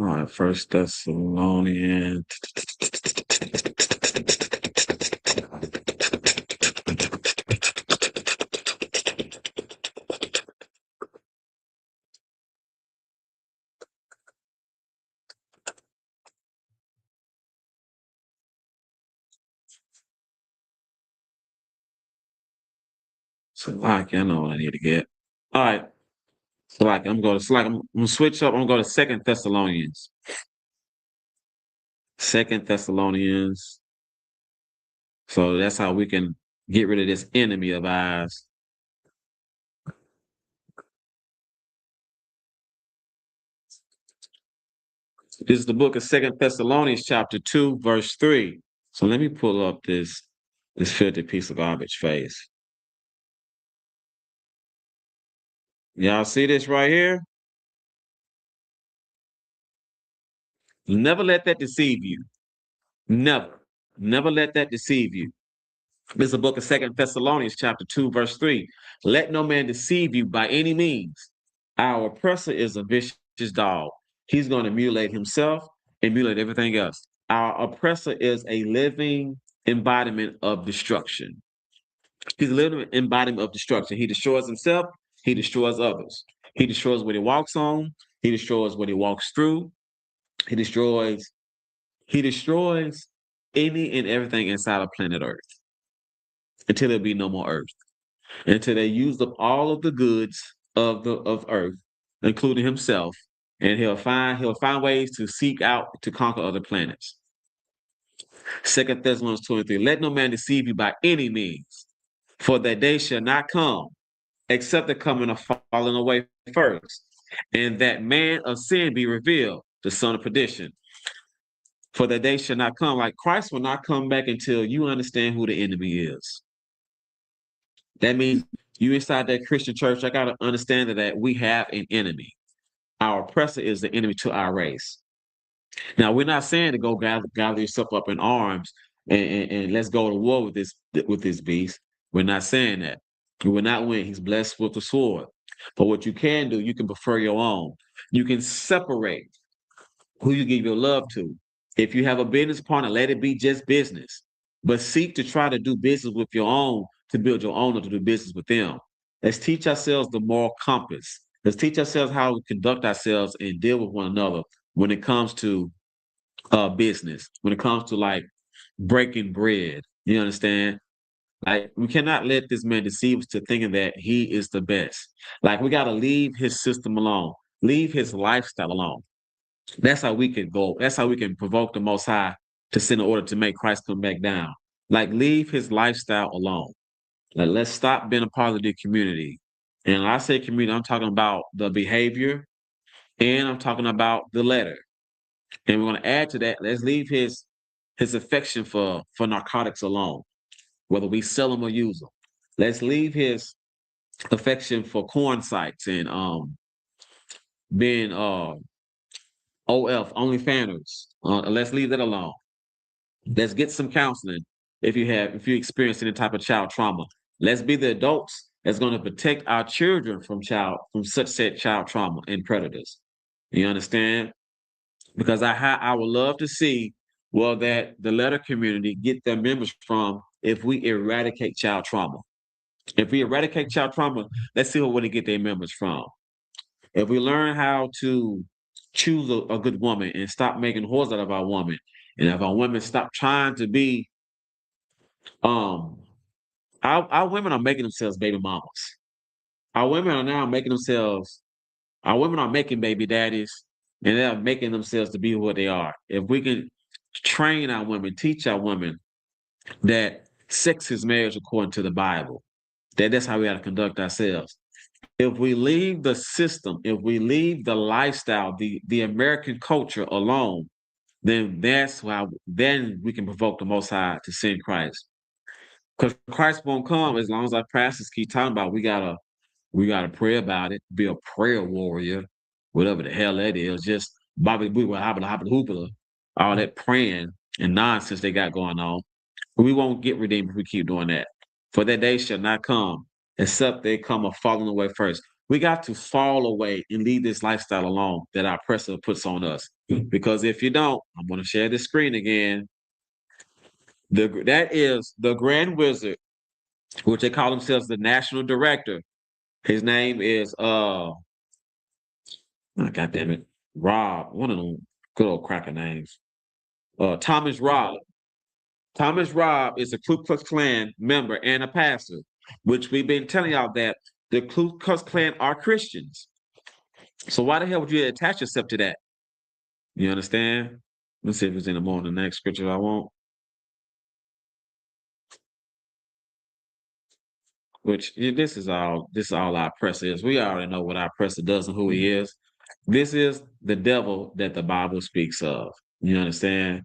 All right, First Thessalonians. So like I know what I need to get. All right. So like I'm gonna switch up. I'm gonna go to Second Thessalonians. Second Thessalonians. So that's how we can get rid of this enemy of ours. This is the book of Second Thessalonians, chapter 2, verse 3. So let me pull up this filthy piece of garbage face. Y'all see this right here? Never let that deceive you. Never. Never let that deceive you. This is the book of Second Thessalonians, chapter 2, verse 3. Let no man deceive you by any means. Our oppressor is a vicious dog. He's going to mutilate himself and mutilate everything else. Our oppressor is a living embodiment of destruction. He's a living embodiment of destruction. He destroys himself. He destroys others. He destroys what he walks on. He destroys what he walks through. He destroys any and everything inside of planet Earth until there be no more Earth. Until they used up all of the goods of Earth, including himself, and he'll find ways to seek out to conquer other planets. Second Thessalonians 23. Let no man deceive you by any means, for that day shall not come, except the coming of falling away first, and that man of sin be revealed, the son of perdition. For that day shall not come, like Christ will not come back until you understand who the enemy is. That means you inside that Christian church, I got to understand that we have an enemy. Our oppressor is the enemy to our race. Now, we're not saying to go gather yourself up in arms and let's go to war with this beast. We're not saying that. You will not win. He's blessed with the sword. But what you can do, you can prefer your own. You can separate who you give your love to. If you have a business partner, let it be just business. But seek to try to do business with your own, to build your own, or to do business with them. Let's teach ourselves the moral compass. Let's teach ourselves how to conduct ourselves and deal with one another when it comes to business, when it comes to like breaking bread. You understand? Like, we cannot let this man deceive us to thinking that he is the best. Like, we got to leave his system alone, leave his lifestyle alone. That's how we can go. That's how we can provoke the Most High to sin in order to make Christ come back down. Like, leave his lifestyle alone. Like, let's stop being a part of the community. And when I say community, I'm talking about the behavior and I'm talking about the letter. And we're going to add to that, let's leave his affection for narcotics alone, whether we sell them or use them. Let's leave his affection for corn sites and being OF, OnlyFanners. Let's leave that alone. Let's get some counseling if you experience any type of child trauma. Let's be the adults that's going to protect our children from such said child trauma and predators. You understand? Because I would love to see Well, that the letter community get their members from if we eradicate child trauma. If we eradicate child trauma, let's see where they get their members from. If we learn how to choose a good woman and stop making whores out of our woman, and if our women stop trying to be, our women are making themselves baby mamas. Our women are now making themselves, our women are making baby daddies, and they're making themselves to be what they are. If we can train our women, teach our women that sex is marriage according to the Bible, that's how we got to conduct ourselves. If we leave the system, if we leave the lifestyle, the American culture alone, then then we can provoke the Most High to send Christ. Because Christ won't come as long as our pastors keep talking about we gotta pray about it, be a prayer warrior, whatever the hell that is, just Bobby Boo, hopping hoopla, all that praying and nonsense they got going on. We won't get redeemed if we keep doing that. For that day shall not come, except they come a falling away first. We got to fall away and leave this lifestyle alone that our oppressor puts on us. Because if you don't, I'm going to share this screen again. That is the Grand Wizard, which they call themselves the National Director. His name is oh, God damn it, Rob, one of them good old cracker names. Thomas Robb. Thomas Robb is a Ku Klux Klan member and a pastor, which we've been telling y'all that the Ku Klux Klan are Christians. So why the hell would you attach yourself to that? You understand? Let's see if it's in the next scripture I want. Which this is all our oppressor is. We already know what our oppressor does and who he is. This is the devil that the Bible speaks of. You understand?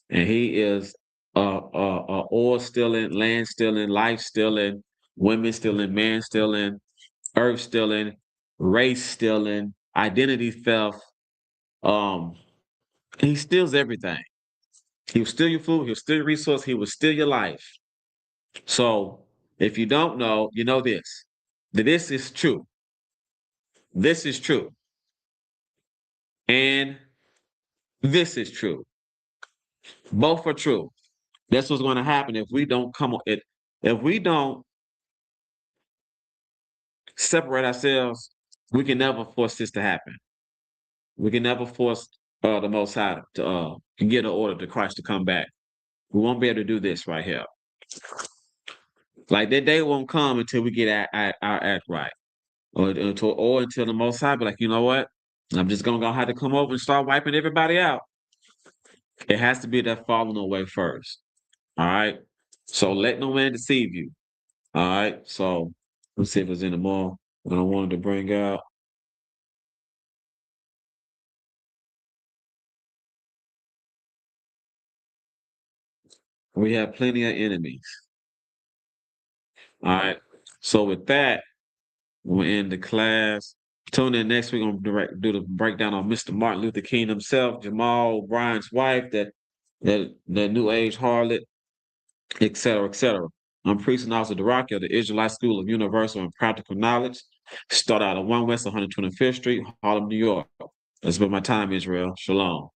And he is oil stealing, land stealing, life stealing, women stealing, man stealing, earth stealing, race stealing, identity theft. He steals everything. He will steal your food, he'll steal your resource, he will steal your life. So if you don't know, you know this. That this is true. This is true. And this is true. Both are true. That's what's going to happen if we don't if we don't separate ourselves, we can never force this to happen. We can never force the Most High to get an order to Christ to come back. We won't be able to do this right here. Like that day won't come until we get our act right, or until the Most High be like, you know what? I'm just gonna have to come over and start wiping everybody out. It has to be that falling away first. All right. So let no man deceive you. All right. So let's see if there's any more that I wanted to bring out. We have plenty of enemies. All right. So with that, we'll end the class. Tune in next week. We're gonna do the breakdown on Mr. Martin Luther King himself, Jamal O'Brien's wife, that new age harlot, et cetera, et cetera. I'm Priest and Officer Duraki of the Israelite School of Universal and Practical Knowledge. Start out at 1 West 125th Street, Harlem, New York. That's been my time, Israel. Shalom.